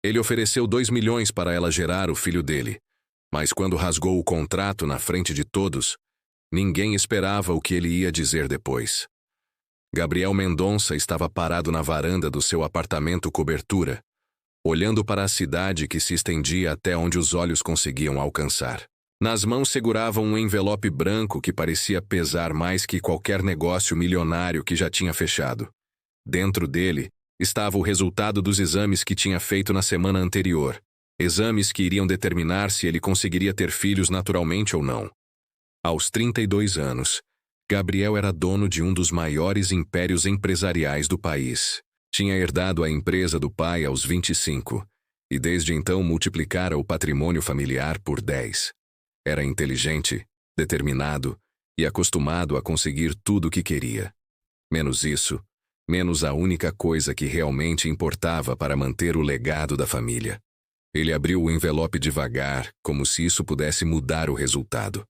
Ele ofereceu 2 milhões para ela gerar o filho dele, mas quando rasgou o contrato na frente de todos, ninguém esperava o que ele ia dizer depois. Gabriel Mendonça estava parado na varanda do seu apartamento cobertura, olhando para a cidade que se estendia até onde os olhos conseguiam alcançar. Nas mãos segurava um envelope branco que parecia pesar mais que qualquer negócio milionário que já tinha fechado. Dentro dele estava o resultado dos exames que tinha feito na semana anterior. Exames que iriam determinar se ele conseguiria ter filhos naturalmente ou não. Aos 32 anos, Gabriel era dono de um dos maiores impérios empresariais do país. Tinha herdado a empresa do pai aos 25, e desde então multiplicara o patrimônio familiar por 10. Era inteligente, determinado e acostumado a conseguir tudo o que queria. Menos isso, menos a única coisa que realmente importava para manter o legado da família. Ele abriu o envelope devagar, como se isso pudesse mudar o resultado.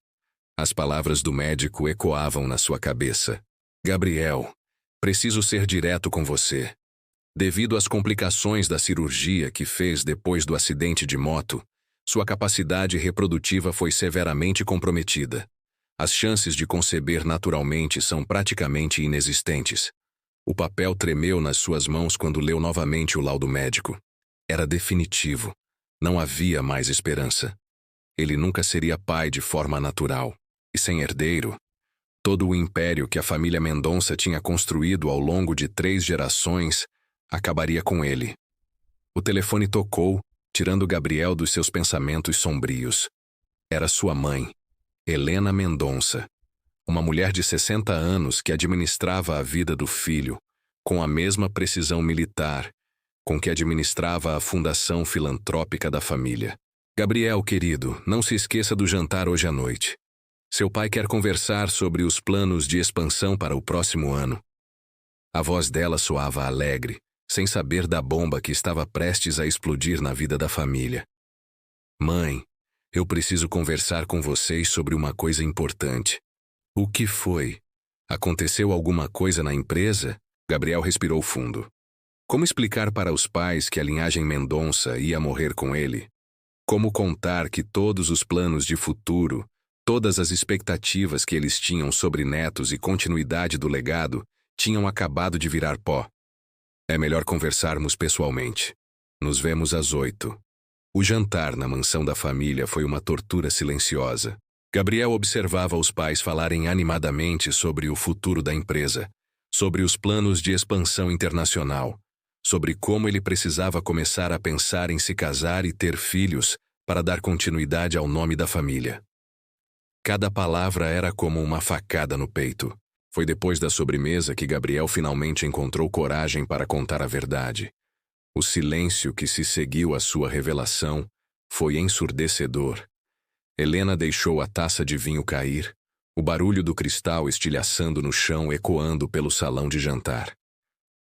As palavras do médico ecoavam na sua cabeça. Gabriel, preciso ser direto com você. Devido às complicações da cirurgia que fez depois do acidente de moto, sua capacidade reprodutiva foi severamente comprometida. As chances de conceber naturalmente são praticamente inexistentes. O papel tremeu nas suas mãos quando leu novamente o laudo médico. Era definitivo. Não havia mais esperança. Ele nunca seria pai de forma natural. E sem herdeiro, todo o império que a família Mendonça tinha construído ao longo de 3 gerações acabaria com ele. O telefone tocou, tirando Gabriel dos seus pensamentos sombrios. Era sua mãe, Helena Mendonça, uma mulher de 60 anos que administrava a vida do filho, com a mesma precisão militar com que administrava a fundação filantrópica da família. Gabriel, querido, não se esqueça do jantar hoje à noite. Seu pai quer conversar sobre os planos de expansão para o próximo ano. A voz dela soava alegre, sem saber da bomba que estava prestes a explodir na vida da família. Mãe, eu preciso conversar com vocês sobre uma coisa importante. O que foi? Aconteceu alguma coisa na empresa? Gabriel respirou fundo. Como explicar para os pais que a linhagem Mendonça ia morrer com ele? Como contar que todos os planos de futuro, todas as expectativas que eles tinham sobre netos e continuidade do legado, tinham acabado de virar pó? É melhor conversarmos pessoalmente. Nos vemos às 8. O jantar na mansão da família foi uma tortura silenciosa. Gabriel observava os pais falarem animadamente sobre o futuro da empresa, sobre os planos de expansão internacional, sobre como ele precisava começar a pensar em se casar e ter filhos para dar continuidade ao nome da família. Cada palavra era como uma facada no peito. Foi depois da sobremesa que Gabriel finalmente encontrou coragem para contar a verdade. O silêncio que se seguiu à sua revelação foi ensurdecedor. Helena deixou a taça de vinho cair, o barulho do cristal estilhaçando no chão ecoando pelo salão de jantar.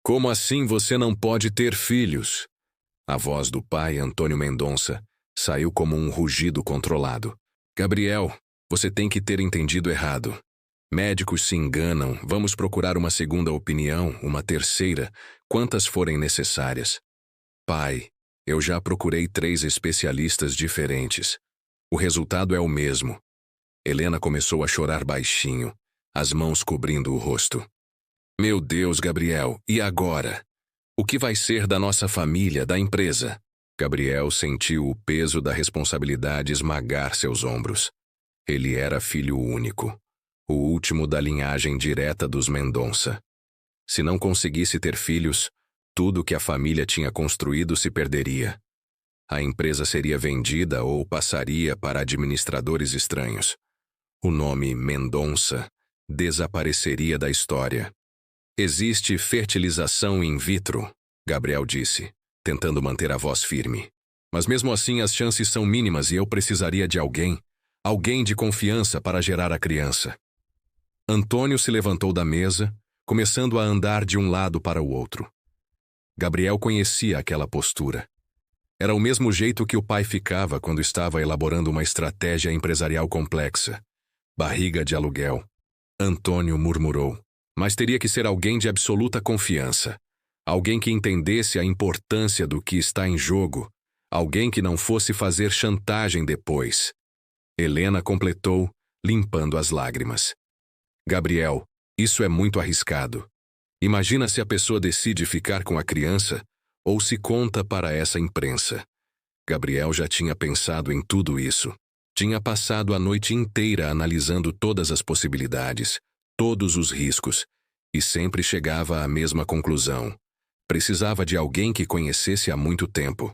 Como assim você não pode ter filhos? A voz do pai, Antônio Mendonça, saiu como um rugido controlado. Gabriel, você tem que ter entendido errado. Médicos se enganam, vamos procurar uma segunda opinião, uma terceira, quantas forem necessárias. Pai, eu já procurei 3 especialistas diferentes. O resultado é o mesmo. Helena começou a chorar baixinho, as mãos cobrindo o rosto. Meu Deus, Gabriel, e agora? O que vai ser da nossa família, da empresa? Gabriel sentiu o peso da responsabilidade esmagar seus ombros. Ele era filho único, o último da linhagem direta dos Mendonça. Se não conseguisse ter filhos, tudo que a família tinha construído se perderia. A empresa seria vendida ou passaria para administradores estranhos. O nome Mendonça desapareceria da história. Existe fertilização in vitro, Gabriel disse, tentando manter a voz firme. Mas mesmo assim as chances são mínimas e eu precisaria de alguém de confiança para gerar a criança. Antônio se levantou da mesa, começando a andar de um lado para o outro. Gabriel conhecia aquela postura. Era o mesmo jeito que o pai ficava quando estava elaborando uma estratégia empresarial complexa. Barriga de aluguel. Antônio murmurou. Mas teria que ser alguém de absoluta confiança. Alguém que entendesse a importância do que está em jogo, Alguém que não fosse fazer chantagem depois. Helena completou, limpando as lágrimas. Gabriel, isso é muito arriscado. Imagina se a pessoa decide ficar com a criança ou se conta para essa imprensa. Gabriel já tinha pensado em tudo isso. Tinha passado a noite inteira analisando todas as possibilidades, todos os riscos, e sempre chegava à mesma conclusão. Precisava de alguém que conhecesse há muito tempo.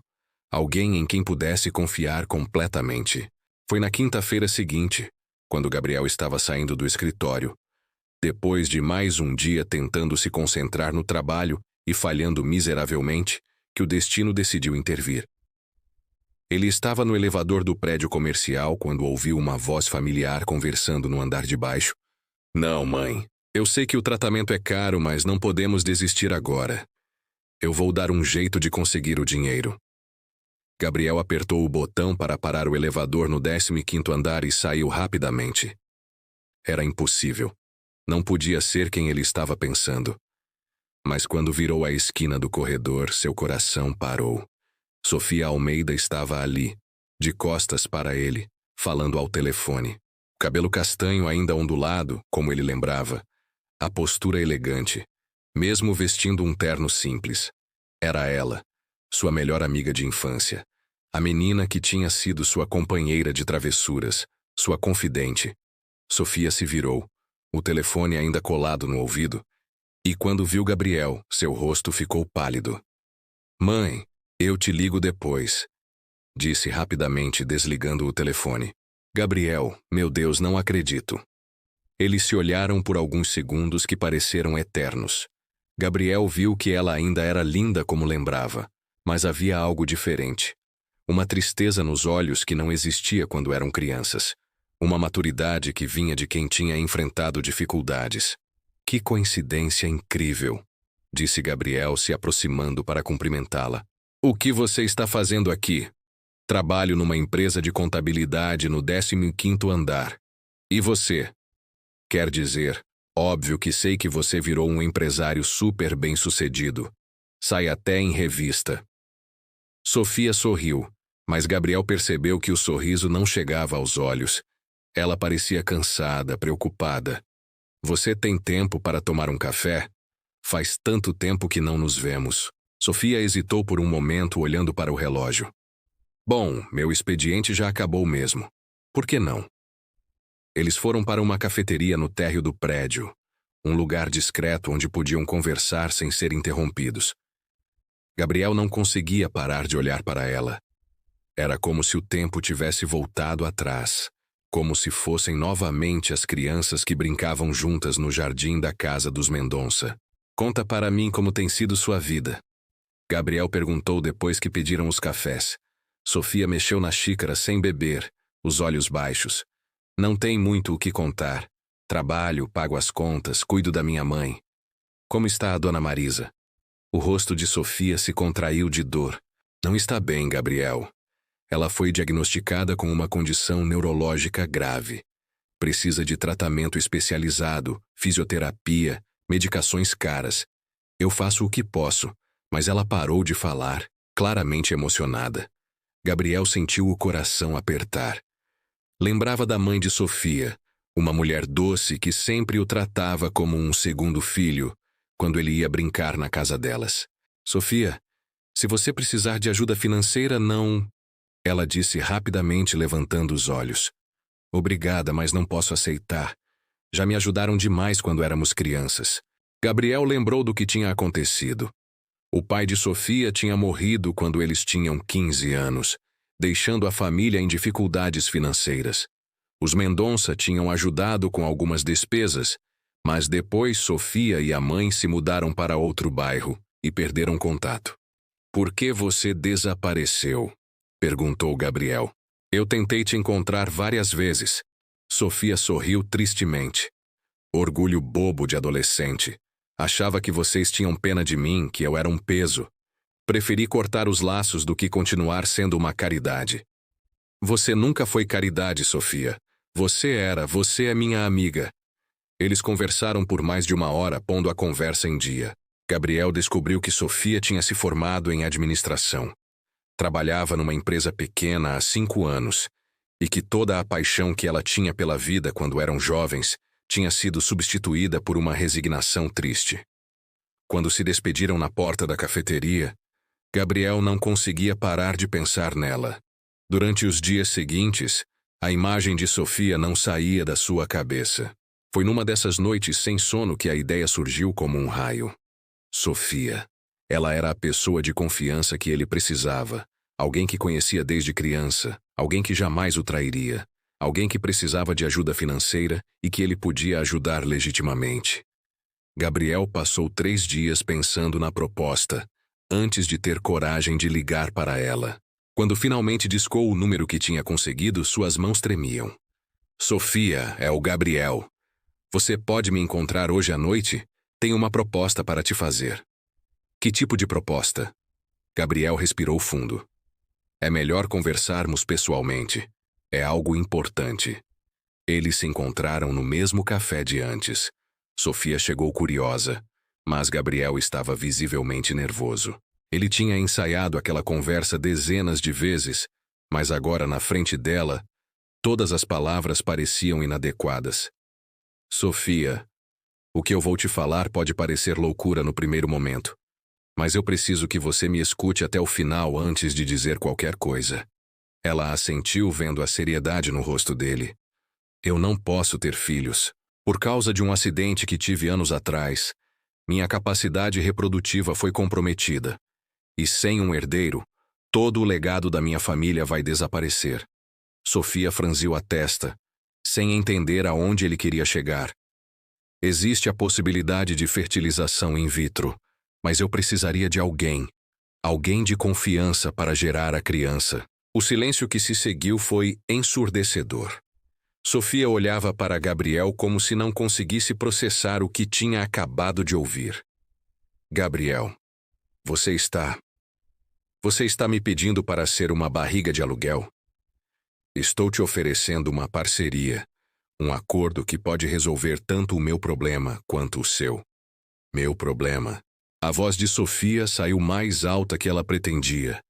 Alguém em quem pudesse confiar completamente. Foi na quinta-feira seguinte, quando Gabriel estava saindo do escritório. Depois de mais um dia tentando se concentrar no trabalho e falhando miseravelmente, que o destino decidiu intervir. Ele estava no elevador do prédio comercial quando ouviu uma voz familiar conversando no andar de baixo. Não, mãe. Eu sei que o tratamento é caro, mas não podemos desistir agora. Eu vou dar um jeito de conseguir o dinheiro. Gabriel apertou o botão para parar o elevador no 15º andar e saiu rapidamente. Era impossível. Não podia ser quem ele estava pensando. Mas quando virou a esquina do corredor, seu coração parou. Sofia Almeida estava ali, de costas para ele, falando ao telefone. O cabelo castanho ainda ondulado, como ele lembrava. A postura elegante, mesmo vestindo um terno simples. Era ela, sua melhor amiga de infância. A menina que tinha sido sua companheira de travessuras, sua confidente. Sofia se virou, o telefone ainda colado no ouvido, e quando viu Gabriel, seu rosto ficou pálido. Mãe, eu te ligo depois, disse rapidamente desligando o telefone. Gabriel, meu Deus, não acredito. Eles se olharam por alguns segundos que pareceram eternos. Gabriel viu que ela ainda era linda como lembrava, mas havia algo diferente. Uma tristeza nos olhos que não existia quando eram crianças. Uma maturidade que vinha de quem tinha enfrentado dificuldades. Que coincidência incrível, disse Gabriel se aproximando para cumprimentá-la. O que você está fazendo aqui? Trabalho numa empresa de contabilidade no 15º andar. E você? Quer dizer, óbvio que sei que você virou um empresário super bem-sucedido. Sai até em revista. Sofia sorriu, mas Gabriel percebeu que o sorriso não chegava aos olhos. Ela parecia cansada, preocupada. Você tem tempo para tomar um café? Faz tanto tempo que não nos vemos. Sofia hesitou por um momento olhando para o relógio. Bom, meu expediente já acabou mesmo. Por que não? Eles foram para uma cafeteria no térreo do prédio, um lugar discreto onde podiam conversar sem ser interrompidos. Gabriel não conseguia parar de olhar para ela. Era como se o tempo tivesse voltado atrás, como se fossem novamente as crianças que brincavam juntas no jardim da casa dos Mendonça. Conta para mim como tem sido sua vida. Gabriel perguntou depois que pediram os cafés. Sofia mexeu na xícara sem beber, os olhos baixos. Não tem muito o que contar. Trabalho, pago as contas, cuido da minha mãe. Como está a dona Marisa? O rosto de Sofia se contraiu de dor. Não está bem, Gabriel. Ela foi diagnosticada com uma condição neurológica grave. Precisa de tratamento especializado, fisioterapia, medicações caras. Eu faço o que posso, mas ela parou de falar, claramente emocionada. Gabriel sentiu o coração apertar. Lembrava da mãe de Sofia, uma mulher doce que sempre o tratava como um segundo filho, quando ele ia brincar na casa delas. Sofia, se você precisar de ajuda financeira, não... Ela disse rapidamente, levantando os olhos. Obrigada, mas não posso aceitar. Já me ajudaram demais quando éramos crianças. Gabriel lembrou do que tinha acontecido. O pai de Sofia tinha morrido quando eles tinham 15 anos, deixando a família em dificuldades financeiras. Os Mendonça tinham ajudado com algumas despesas, mas depois Sofia e a mãe se mudaram para outro bairro e perderam contato. Por que você desapareceu? Perguntou Gabriel. Eu tentei te encontrar várias vezes. Sofia sorriu tristemente. Orgulho bobo de adolescente. Achava que vocês tinham pena de mim, que eu era um peso. Preferi cortar os laços do que continuar sendo uma caridade. Você nunca foi caridade, Sofia. Você é minha amiga. Eles conversaram por mais de 1 hora, pondo a conversa em dia. Gabriel descobriu que Sofia tinha se formado em administração. Trabalhava numa empresa pequena há 5 anos e que toda a paixão que ela tinha pela vida quando eram jovens tinha sido substituída por uma resignação triste. Quando se despediram na porta da cafeteria, Gabriel não conseguia parar de pensar nela. Durante os dias seguintes, a imagem de Sofia não saía da sua cabeça. Foi numa dessas noites sem sono que a ideia surgiu como um raio. Sofia. Ela era a pessoa de confiança que ele precisava, alguém que conhecia desde criança, alguém que jamais o trairia, alguém que precisava de ajuda financeira e que ele podia ajudar legitimamente. Gabriel passou 3 dias pensando na proposta, antes de ter coragem de ligar para ela. Quando finalmente discou o número que tinha conseguido, suas mãos tremiam. Sofia, é o Gabriel. Você pode me encontrar hoje à noite? Tenho uma proposta para te fazer. Que tipo de proposta? Gabriel respirou fundo. É melhor conversarmos pessoalmente. É algo importante. Eles se encontraram no mesmo café de antes. Sofia chegou curiosa, mas Gabriel estava visivelmente nervoso. Ele tinha ensaiado aquela conversa dezenas de vezes, mas agora na frente dela, todas as palavras pareciam inadequadas. Sofia, o que eu vou te falar pode parecer loucura no primeiro momento, mas eu preciso que você me escute até o final antes de dizer qualquer coisa. Ela assentiu vendo a seriedade no rosto dele. Eu não posso ter filhos. Por causa de um acidente que tive anos atrás, minha capacidade reprodutiva foi comprometida. E sem um herdeiro, todo o legado da minha família vai desaparecer. Sofia franziu a testa, sem entender aonde ele queria chegar. Existe a possibilidade de fertilização in vitro, mas eu precisaria de alguém de confiança para gerar a criança. O silêncio que se seguiu foi ensurdecedor. Sofia olhava para Gabriel como se não conseguisse processar o que tinha acabado de ouvir. Gabriel, você está me pedindo para ser uma barriga de aluguel? Estou te oferecendo uma parceria, um acordo que pode resolver tanto o meu problema quanto o seu. Meu problema. A voz de Sofia saiu mais alta que ela pretendia,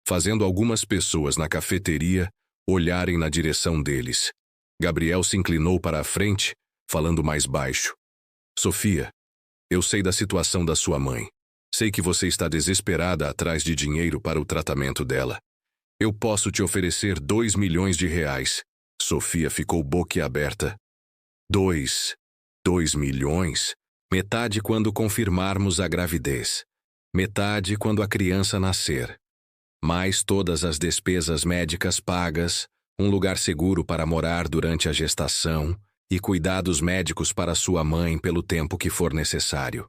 fazendo algumas pessoas na cafeteria olharem na direção deles. Gabriel se inclinou para a frente, falando mais baixo. Sofia, eu sei da situação da sua mãe. Sei que você está desesperada atrás de dinheiro para o tratamento dela. Eu posso te oferecer 2 milhões de reais. Sofia ficou boquiaberta. 2 milhões? Metade quando confirmarmos a gravidez. Metade quando a criança nascer. Mais todas as despesas médicas pagas, um lugar seguro para morar durante a gestação e cuidados médicos para sua mãe pelo tempo que for necessário.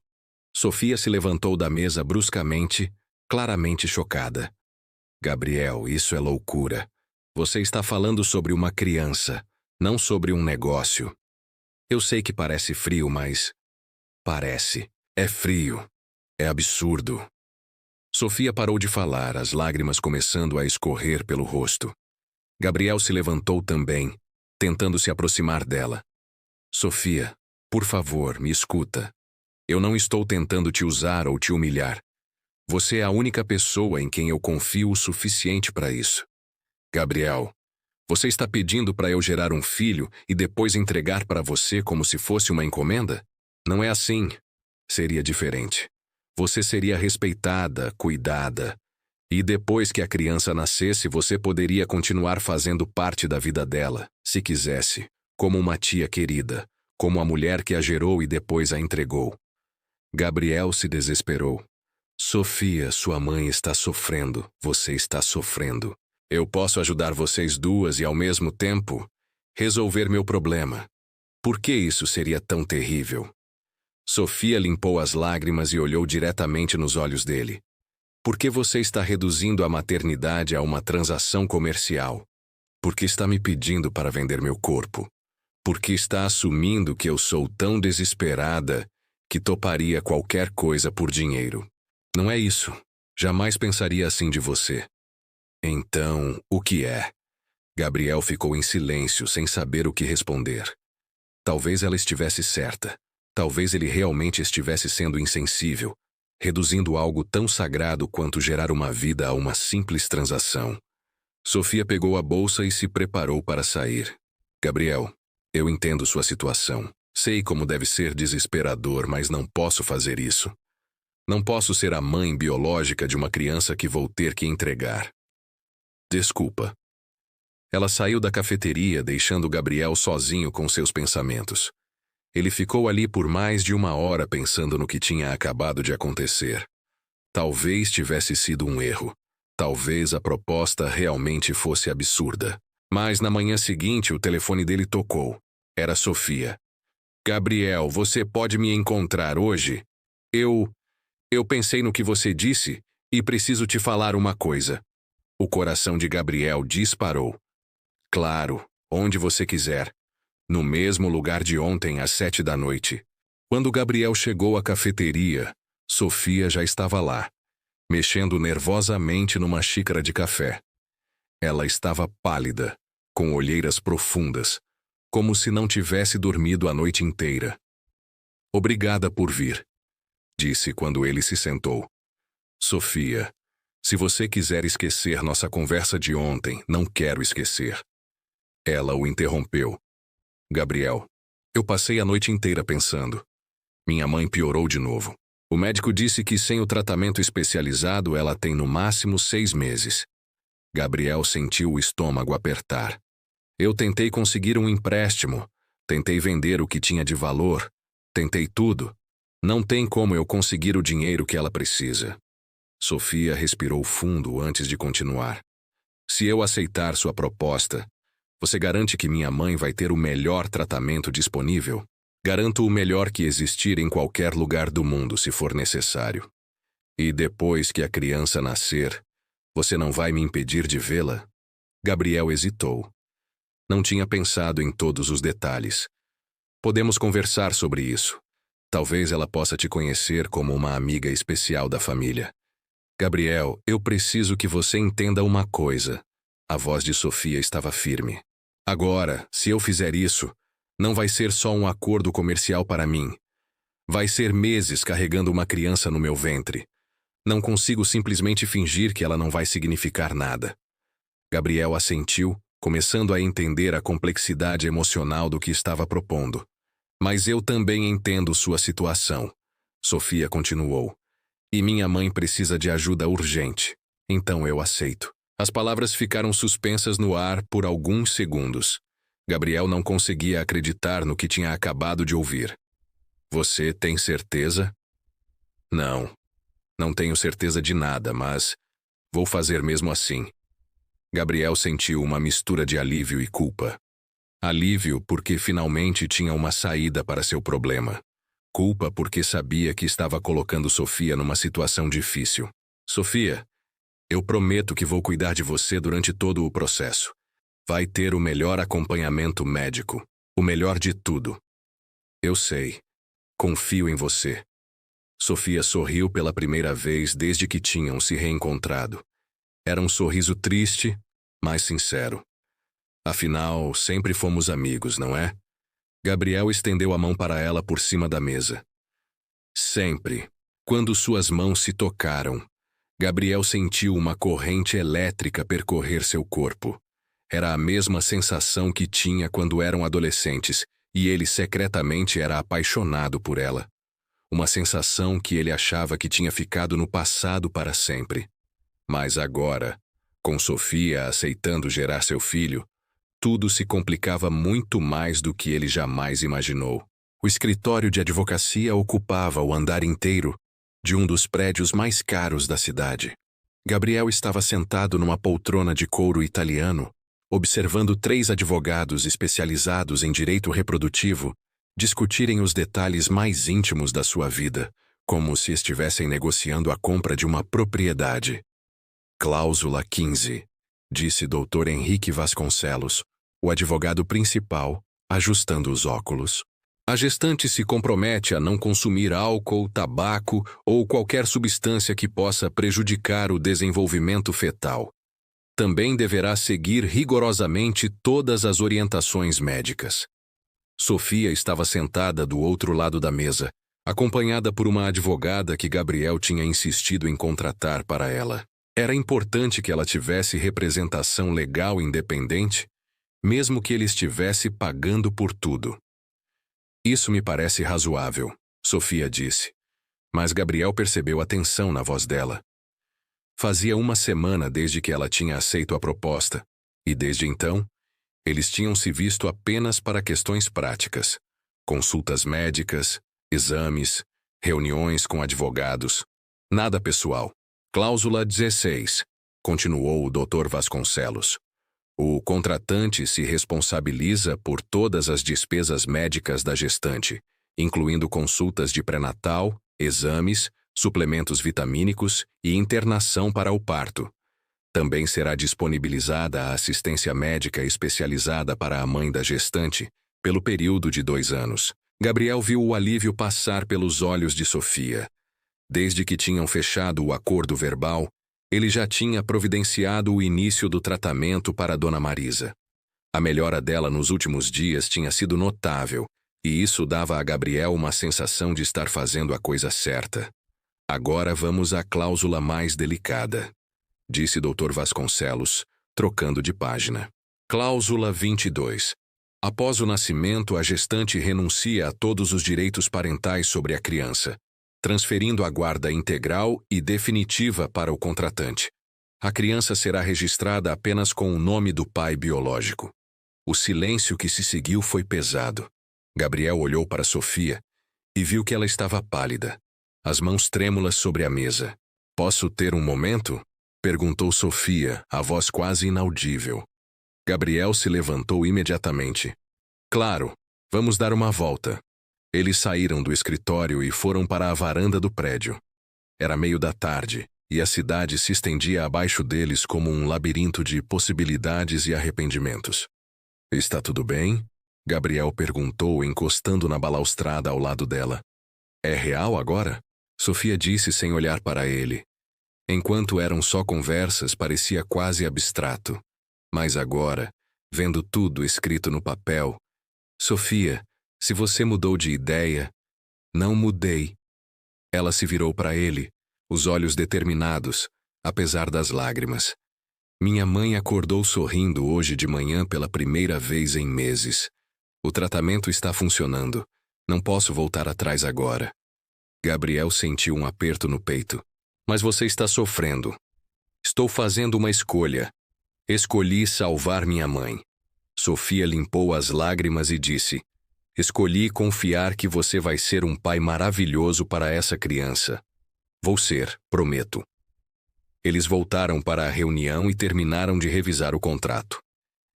Sofia se levantou da mesa bruscamente, claramente chocada. Gabriel, isso é loucura. Você está falando sobre uma criança, não sobre um negócio. Eu sei que parece frio, mas... Parece. É frio. É absurdo. Sofia parou de falar, as lágrimas começando a escorrer pelo rosto. Gabriel se levantou também, tentando se aproximar dela. Sofia, por favor, me escuta. Eu não estou tentando te usar ou te humilhar. Você é a única pessoa em quem eu confio o suficiente para isso. Gabriel, você está pedindo para eu gerar um filho e depois entregar para você como se fosse uma encomenda? Não é assim. Seria diferente. Você seria respeitada, cuidada. E depois que a criança nascesse, você poderia continuar fazendo parte da vida dela, se quisesse, como uma tia querida, como a mulher que a gerou e depois a entregou. Gabriel se desesperou. Sofia, sua mãe está sofrendo, você está sofrendo. Eu posso ajudar vocês duas e, ao mesmo tempo, resolver meu problema. Por que isso seria tão terrível? Sofia limpou as lágrimas e olhou diretamente nos olhos dele. Por que você está reduzindo a maternidade a uma transação comercial? Por que está me pedindo para vender meu corpo? Por que está assumindo que eu sou tão desesperada que toparia qualquer coisa por dinheiro? Não é isso. Jamais pensaria assim de você. Então, o que é? Gabriel ficou em silêncio, sem saber o que responder. Talvez ela estivesse certa. Talvez ele realmente estivesse sendo insensível. reduzindo algo tão sagrado quanto gerar uma vida a uma simples transação. Sofia pegou a bolsa e se preparou para sair. Gabriel, eu entendo sua situação. Sei como deve ser desesperador, mas não posso fazer isso. Não posso ser a mãe biológica de uma criança que vou ter que entregar. Desculpa. Ela saiu da cafeteria, deixando Gabriel sozinho com seus pensamentos. Ele ficou ali por mais de 1 hora pensando no que tinha acabado de acontecer. Talvez tivesse sido um erro. Talvez a proposta realmente fosse absurda. Mas na manhã seguinte o telefone dele tocou. Era Sofia. Gabriel, você pode me encontrar hoje? Eu pensei no que você disse e preciso te falar uma coisa. O coração de Gabriel disparou. Claro, onde você quiser. No mesmo lugar de ontem às 7 da noite. Quando Gabriel chegou à cafeteria, Sofia já estava lá, mexendo nervosamente numa xícara de café. Ela estava pálida, com olheiras profundas, como se não tivesse dormido a noite inteira. Obrigada por vir, disse quando ele se sentou. Sofia, se você quiser esquecer nossa conversa de ontem, não quero esquecer. Ela o interrompeu. Gabriel, eu passei a noite inteira pensando. Minha mãe piorou de novo. O médico disse que sem o tratamento especializado ela tem no máximo 6 meses. Gabriel sentiu o estômago apertar. Eu tentei conseguir um empréstimo, tentei vender o que tinha de valor, tentei tudo. Não tem como eu conseguir o dinheiro que ela precisa. Sofia respirou fundo antes de continuar. Se eu aceitar sua proposta, você garante que minha mãe vai ter o melhor tratamento disponível? Garanto o melhor que existir em qualquer lugar do mundo, se for necessário. E depois que a criança nascer, você não vai me impedir de vê-la? Gabriel hesitou. Não tinha pensado em todos os detalhes. Podemos conversar sobre isso. Talvez ela possa te conhecer como uma amiga especial da família. Gabriel, eu preciso que você entenda uma coisa. A voz de Sofia estava firme. Agora, se eu fizer isso, não vai ser só um acordo comercial para mim. Vai ser meses carregando uma criança no meu ventre. Não consigo simplesmente fingir que ela não vai significar nada. Gabriel assentiu, começando a entender a complexidade emocional do que estava propondo. Mas eu também entendo sua situação. Sofia continuou. E minha mãe precisa de ajuda urgente. Então eu aceito. As palavras ficaram suspensas no ar por alguns segundos. Gabriel não conseguia acreditar no que tinha acabado de ouvir. Você tem certeza? Não. Não tenho certeza de nada, mas vou fazer mesmo assim. Gabriel sentiu uma mistura de alívio e culpa. Alívio porque finalmente tinha uma saída para seu problema. Culpa porque sabia que estava colocando Sofia numa situação difícil. Sofia, eu prometo que vou cuidar de você durante todo o processo. Vai ter o melhor acompanhamento médico, o melhor de tudo. Eu sei. Confio em você. Sofia sorriu pela primeira vez desde que tinham se reencontrado. Era um sorriso triste, mas sincero. Afinal, sempre fomos amigos, não é? Gabriel estendeu a mão para ela por cima da mesa. Sempre, quando suas mãos se tocaram, Gabriel sentiu uma corrente elétrica percorrer seu corpo. Era a mesma sensação que tinha quando eram adolescentes, e ele secretamente era apaixonado por ela. Uma sensação que ele achava que tinha ficado no passado para sempre. Mas agora, com Sofia aceitando gerar seu filho, tudo se complicava muito mais do que ele jamais imaginou. O escritório de advocacia ocupava o andar inteiro de um dos prédios mais caros da cidade. Gabriel estava sentado numa poltrona de couro italiano, observando 3 advogados especializados em direito reprodutivo discutirem os detalhes mais íntimos da sua vida, como se estivessem negociando a compra de uma propriedade. Cláusula 15, disse Dr. Henrique Vasconcelos, o advogado principal, ajustando os óculos. A gestante se compromete a não consumir álcool, tabaco ou qualquer substância que possa prejudicar o desenvolvimento fetal. Também deverá seguir rigorosamente todas as orientações médicas. Sofia estava sentada do outro lado da mesa, acompanhada por uma advogada que Gabriel tinha insistido em contratar para ela. Era importante que ela tivesse representação legal independente, mesmo que ele estivesse pagando por tudo. Isso me parece razoável, Sofia disse. Mas Gabriel percebeu a tensão na voz dela. Fazia uma semana desde que ela tinha aceito a proposta, e desde então, eles tinham se visto apenas para questões práticas, consultas médicas, exames, reuniões com advogados. Nada pessoal. Cláusula 16. Continuou o Dr. Vasconcelos. O contratante se responsabiliza por todas as despesas médicas da gestante, incluindo consultas de pré-natal, exames, suplementos vitamínicos e internação para o parto. Também será disponibilizada a assistência médica especializada para a mãe da gestante, pelo período de 2 anos. Gabriel viu o alívio passar pelos olhos de Sofia. Desde que tinham fechado o acordo verbal, ele já tinha providenciado o início do tratamento para Dona Marisa. A melhora dela nos últimos dias tinha sido notável, e isso dava a Gabriel uma sensação de estar fazendo a coisa certa. Agora vamos à cláusula mais delicada, disse Dr. Vasconcelos, trocando de página. Cláusula 22. Após o nascimento, a gestante renuncia a todos os direitos parentais sobre a criança, transferindo a guarda integral e definitiva para o contratante. A criança será registrada apenas com o nome do pai biológico. O silêncio que se seguiu foi pesado. Gabriel olhou para Sofia e viu que ela estava pálida, as mãos trêmulas sobre a mesa. "Posso ter um momento?" perguntou Sofia, a voz quase inaudível. Gabriel se levantou imediatamente. "Claro, vamos dar uma volta." Eles saíram do escritório e foram para a varanda do prédio. Era meio da tarde, e a cidade se estendia abaixo deles como um labirinto de possibilidades e arrependimentos. "Está tudo bem?" Gabriel perguntou, encostando na balaustrada ao lado dela. "É real agora?" Sofia disse sem olhar para ele. Enquanto eram só conversas, parecia quase abstrato. Mas agora, vendo tudo escrito no papel... "Sofia, se você mudou de ideia..." "Não mudei." Ela se virou para ele, os olhos determinados, apesar das lágrimas. "Minha mãe acordou sorrindo hoje de manhã pela primeira vez em meses. O tratamento está funcionando. Não posso voltar atrás agora." Gabriel sentiu um aperto no peito. "Mas você está sofrendo." "Estou fazendo uma escolha. Escolhi salvar minha mãe." Sofia limpou as lágrimas e disse: "Escolhi confiar que você vai ser um pai maravilhoso para essa criança." "Vou ser, prometo." Eles voltaram para a reunião e terminaram de revisar o contrato.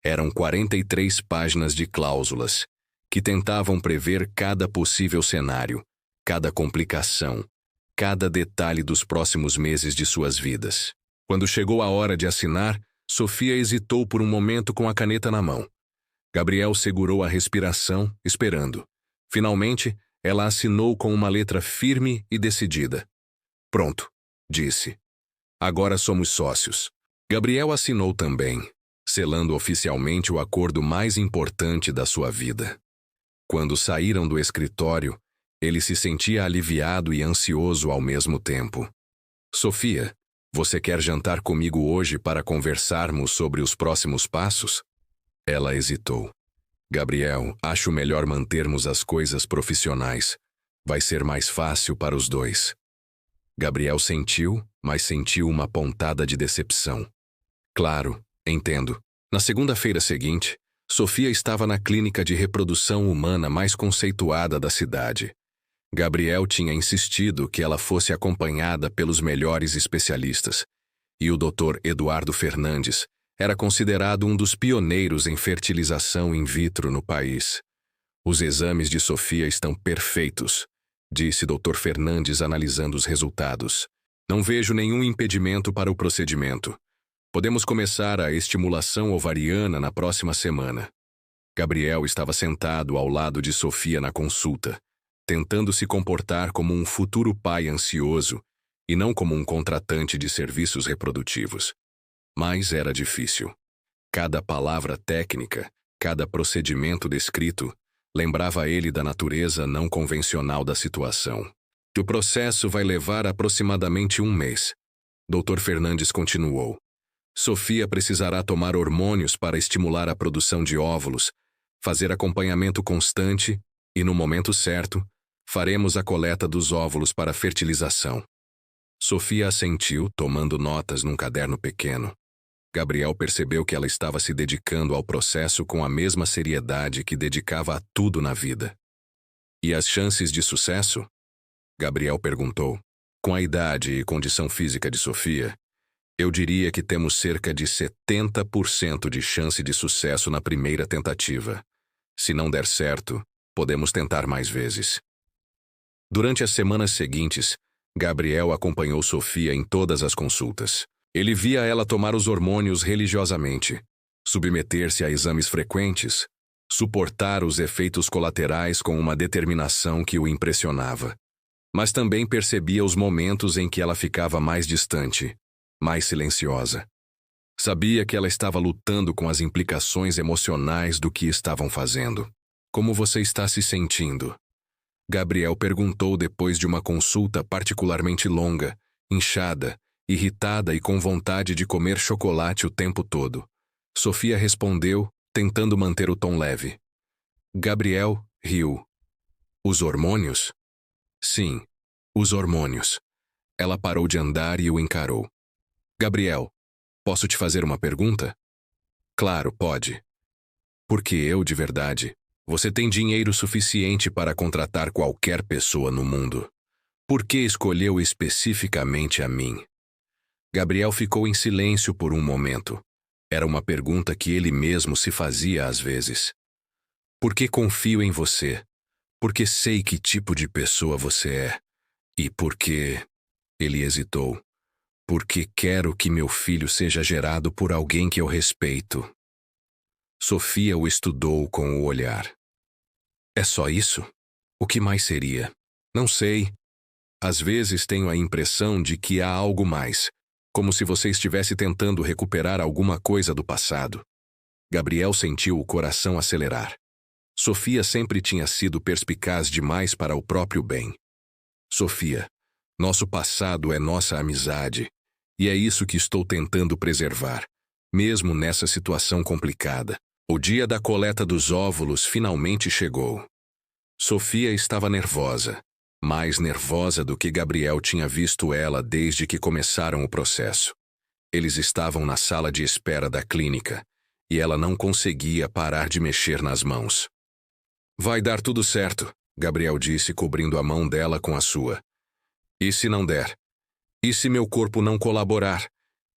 Eram 43 páginas de cláusulas, que tentavam prever cada possível cenário, cada complicação, cada detalhe dos próximos meses de suas vidas. Quando chegou a hora de assinar, Sofia hesitou por um momento com a caneta na mão. Gabriel segurou a respiração, esperando. Finalmente, ela assinou com uma letra firme e decidida. "Pronto", disse. "Agora somos sócios." Gabriel assinou também, selando oficialmente o acordo mais importante da sua vida. Quando saíram do escritório, ele se sentia aliviado e ansioso ao mesmo tempo. "Sofia, você quer jantar comigo hoje para conversarmos sobre os próximos passos?" Ela hesitou. "Gabriel, acho melhor mantermos as coisas profissionais. Vai ser mais fácil para os dois." Gabriel sentiu, mas sentiu uma pontada de decepção. "Claro, entendo." Na segunda-feira seguinte, Sofia estava na clínica de reprodução humana mais conceituada da cidade. Gabriel tinha insistido que ela fosse acompanhada pelos melhores especialistas, e o Dr. Eduardo Fernandes era considerado um dos pioneiros em fertilização in vitro no país. "Os exames de Sofia estão perfeitos", disse Dr. Fernandes analisando os resultados. "Não vejo nenhum impedimento para o procedimento. Podemos começar a estimulação ovariana na próxima semana." Gabriel estava sentado ao lado de Sofia na consulta, tentando se comportar como um futuro pai ansioso e não como um contratante de serviços reprodutivos. Mas era difícil. Cada palavra técnica, cada procedimento descrito, Lembrava ele da natureza não convencional da situação. O processo vai levar aproximadamente 1 mês. Dr. Fernandes continuou. Sofia precisará tomar hormônios para estimular a produção de óvulos, fazer acompanhamento constante e, no momento certo, faremos a coleta dos óvulos para fertilização. Sofia assentiu, tomando notas num caderno pequeno. Gabriel percebeu que ela estava se dedicando ao processo com a mesma seriedade que dedicava a tudo na vida. E as chances de sucesso? Gabriel perguntou. Com a idade e condição física de Sofia, eu diria que temos cerca de 70% de chance de sucesso na primeira tentativa. Se não der certo, podemos tentar mais vezes. Durante as semanas seguintes, Gabriel acompanhou Sofia em todas as consultas. Ele via ela tomar os hormônios religiosamente, submeter-se a exames frequentes, suportar os efeitos colaterais com uma determinação que o impressionava. Mas também percebia os momentos em que ela ficava mais distante, mais silenciosa. Sabia que ela estava lutando com as implicações emocionais do que estavam fazendo. Como você está se sentindo? Gabriel perguntou depois de uma consulta particularmente longa, inchada, irritada e com vontade de comer chocolate o tempo todo. Sofia respondeu, tentando manter o tom leve. Gabriel riu. Os hormônios? Sim, os hormônios. Ela parou de andar e o encarou. Gabriel, posso te fazer uma pergunta? Claro, pode. Porque eu, de verdade, você tem dinheiro suficiente para contratar qualquer pessoa no mundo. Por que escolheu especificamente a mim? Gabriel ficou em silêncio por um momento. Era uma pergunta que ele mesmo se fazia às vezes. Porque confio em você. Porque sei que tipo de pessoa você é. E porque... Ele hesitou. Porque quero que meu filho seja gerado por alguém que eu respeito. Sofia o estudou com o olhar. É só isso? O que mais seria? Não sei. Às vezes tenho a impressão de que há algo mais, como se você estivesse tentando recuperar alguma coisa do passado. Gabriel sentiu o coração acelerar. Sofia sempre tinha sido perspicaz demais para o próprio bem. Sofia, nosso passado é nossa amizade, e é isso que estou tentando preservar, mesmo nessa situação complicada. O dia da coleta dos óvulos finalmente chegou. Sofia estava nervosa, mais nervosa do que Gabriel tinha visto ela desde que começaram o processo. Eles estavam na sala de espera da clínica, e ela não conseguia parar de mexer nas mãos. Vai dar tudo certo, Gabriel disse, cobrindo a mão dela com a sua. E se não der? E se meu corpo não colaborar?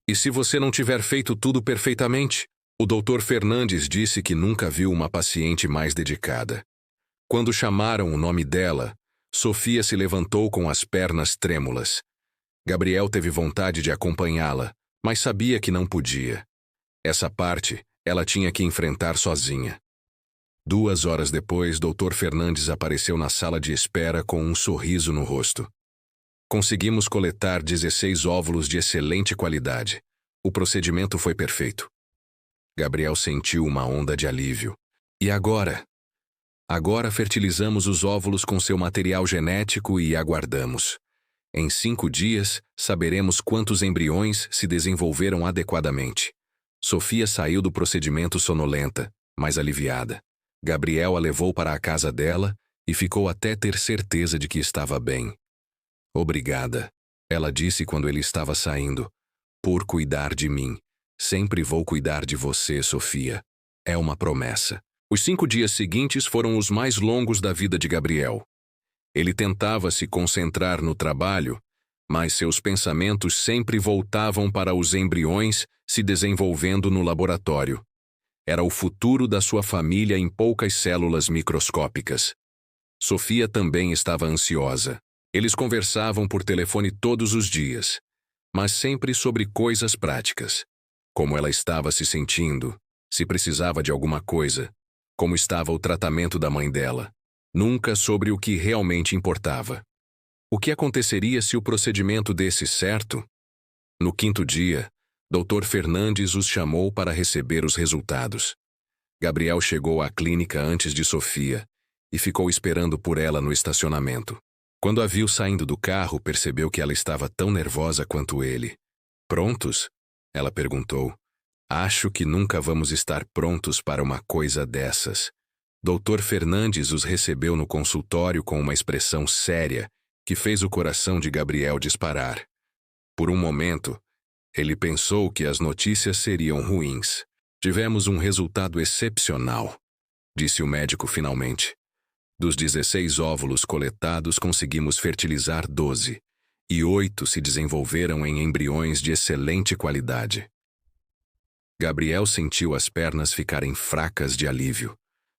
E se você não tiver feito tudo perfeitamente? O Dr. Fernandes disse que nunca viu uma paciente mais dedicada. Quando chamaram o nome dela, Sofia se levantou com as pernas trêmulas. Gabriel teve vontade de acompanhá-la, mas sabia que não podia. Essa parte, ela tinha que enfrentar sozinha. 2 horas depois, Dr. Fernandes apareceu na sala de espera com um sorriso no rosto. Conseguimos coletar 16 óvulos de excelente qualidade. O procedimento foi perfeito. Gabriel sentiu uma onda de alívio. E agora? Agora fertilizamos os óvulos com seu material genético e aguardamos. Em 5 dias, saberemos quantos embriões se desenvolveram adequadamente. Sofia saiu do procedimento sonolenta, mas aliviada. Gabriel a levou para a casa dela e ficou até ter certeza de que estava bem. Obrigada, ela disse quando ele estava saindo, por cuidar de mim. Sempre vou cuidar de você, Sofia. É uma promessa. Os 5 dias seguintes foram os mais longos da vida de Gabriel. Ele tentava se concentrar no trabalho, mas seus pensamentos sempre voltavam para os embriões se desenvolvendo no laboratório. Era o futuro da sua família em poucas células microscópicas. Sofia também estava ansiosa. Eles conversavam por telefone todos os dias, mas sempre sobre coisas práticas. Como ela estava se sentindo, se precisava de alguma coisa, como estava o tratamento da mãe dela. Nunca sobre o que realmente importava. O que aconteceria se o procedimento desse certo? No 5º dia, Dr. Fernandes os chamou para receber os resultados. Gabriel chegou à clínica antes de Sofia e ficou esperando por ela no estacionamento. Quando a viu saindo do carro, percebeu que ela estava tão nervosa quanto ele. Prontos? Ela perguntou. Acho que nunca vamos estar prontos para uma coisa dessas. Dr. Fernandes os recebeu no consultório com uma expressão séria que fez o coração de Gabriel disparar. Por um momento, ele pensou que as notícias seriam ruins. Tivemos um resultado excepcional, disse o médico finalmente. Dos 16 óvulos coletados, conseguimos fertilizar 12, e 8 se desenvolveram em embriões de excelente qualidade. Gabriel sentiu as pernas ficarem fracas de alívio.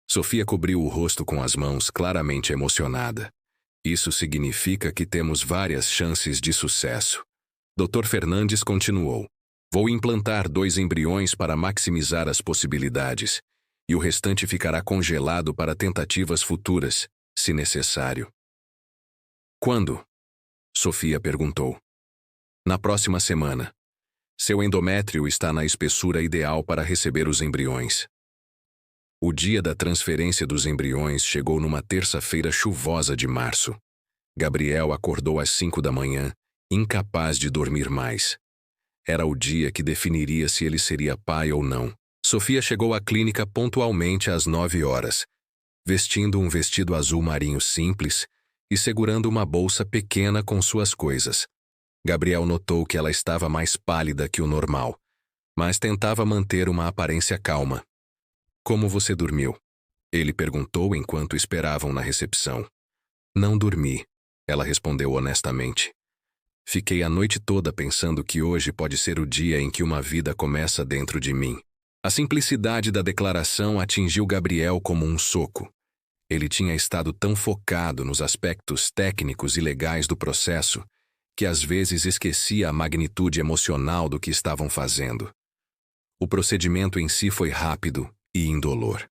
Sofia cobriu o rosto com as mãos, claramente emocionada. Isso significa que temos várias chances de sucesso. Dr. Fernandes continuou. Vou implantar 2 embriões para maximizar as possibilidades, e o restante ficará congelado para tentativas futuras, se necessário. Quando? Sofia perguntou. Na próxima semana. Seu endométrio está na espessura ideal para receber os embriões. O dia da transferência dos embriões chegou numa terça-feira chuvosa de março. Gabriel acordou às 5 da manhã, incapaz de dormir mais. Era o dia que definiria se ele seria pai ou não. Sofia chegou à clínica pontualmente às 9 horas, vestindo um vestido azul marinho simples e segurando uma bolsa pequena com suas coisas. Gabriel notou que ela estava mais pálida que o normal, mas tentava manter uma aparência calma. Como você dormiu? Ele perguntou enquanto esperavam na recepção. Não dormi, ela respondeu honestamente. Fiquei a noite toda pensando que hoje pode ser o dia em que uma vida começa dentro de mim. A simplicidade da declaração atingiu Gabriel como um soco. Ele tinha estado tão focado nos aspectos técnicos e legais do processo que às vezes esquecia a magnitude emocional do que estavam fazendo. O procedimento em si foi rápido e indolor.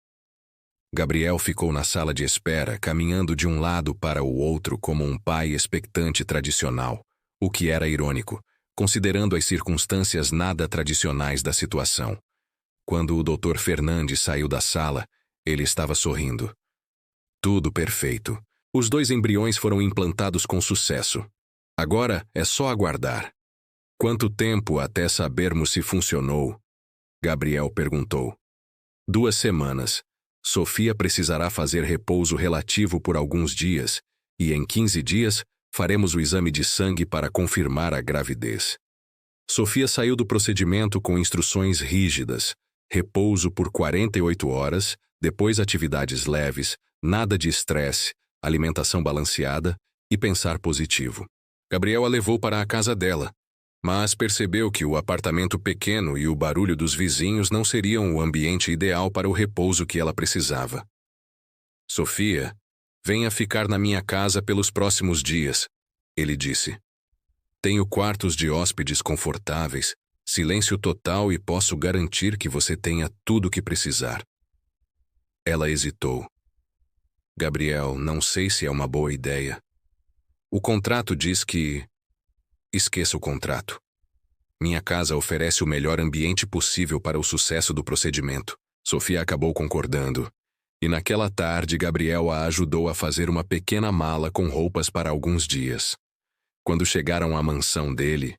Gabriel ficou na sala de espera, caminhando de um lado para o outro como um pai expectante tradicional, o que era irônico, considerando as circunstâncias nada tradicionais da situação. Quando o Dr. Fernandes saiu da sala, ele estava sorrindo. Tudo perfeito. Os 2 embriões foram implantados com sucesso. Agora é só aguardar. Quanto tempo até sabermos se funcionou? Gabriel perguntou. 2 semanas. Sofia precisará fazer repouso relativo por alguns dias, e em 15 dias faremos o exame de sangue para confirmar a gravidez. Sofia saiu do procedimento com instruções rígidas, repouso por 48 horas, depois atividades leves, nada de estresse, alimentação balanceada e pensar positivo. Gabriel a levou para a casa dela, mas percebeu que o apartamento pequeno e o barulho dos vizinhos não seriam o ambiente ideal para o repouso que ela precisava. Sofia, venha ficar na minha casa pelos próximos dias, ele disse. Tenho quartos de hóspedes confortáveis, silêncio total e posso garantir que você tenha tudo o que precisar. Ela hesitou. Gabriel, não sei se é uma boa ideia. O contrato diz que... Esqueça o contrato. Minha casa oferece o melhor ambiente possível para o sucesso do procedimento. Sofia acabou concordando. E naquela tarde, Gabriel a ajudou a fazer uma pequena mala com roupas para alguns dias. Quando chegaram à mansão dele,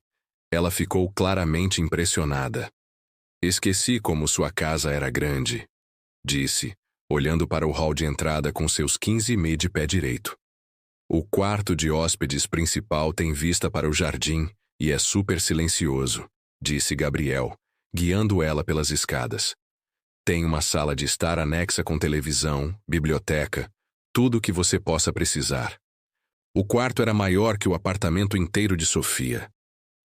ela ficou claramente impressionada. Esqueci como sua casa era grande, disse, olhando para o hall de entrada com seus 15 de pé direito. O quarto de hóspedes principal tem vista para o jardim e é super silencioso, disse Gabriel, guiando ela pelas escadas. Tem uma sala de estar anexa com televisão, biblioteca, tudo o que você possa precisar. O quarto era maior que o apartamento inteiro de Sofia.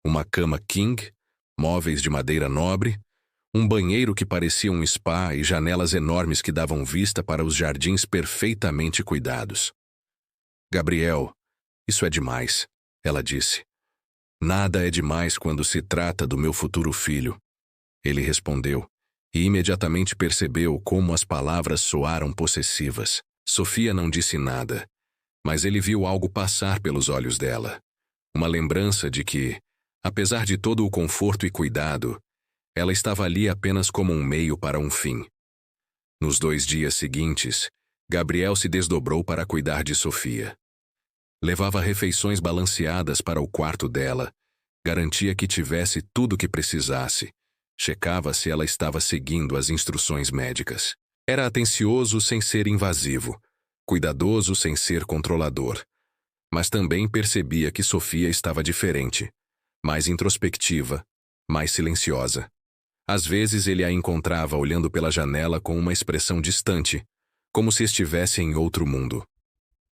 Uma cama king, móveis de madeira nobre, um banheiro que parecia um spa e janelas enormes que davam vista para os jardins perfeitamente cuidados. Gabriel, isso é demais, ela disse. Nada é demais quando se trata do meu futuro filho. Ele respondeu, e imediatamente percebeu como as palavras soaram possessivas. Sofia não disse nada, mas ele viu algo passar pelos olhos dela. Uma lembrança de que, apesar de todo o conforto e cuidado, ela estava ali apenas como um meio para um fim. Nos 2 dias seguintes, Gabriel se desdobrou para cuidar de Sofia. Levava refeições balanceadas para o quarto dela, garantia que tivesse tudo o que precisasse, checava se ela estava seguindo as instruções médicas. Era atencioso sem ser invasivo, cuidadoso sem ser controlador. Mas também percebia que Sofia estava diferente, mais introspectiva, mais silenciosa. Às vezes ele a encontrava olhando pela janela com uma expressão distante, como se estivesse em outro mundo.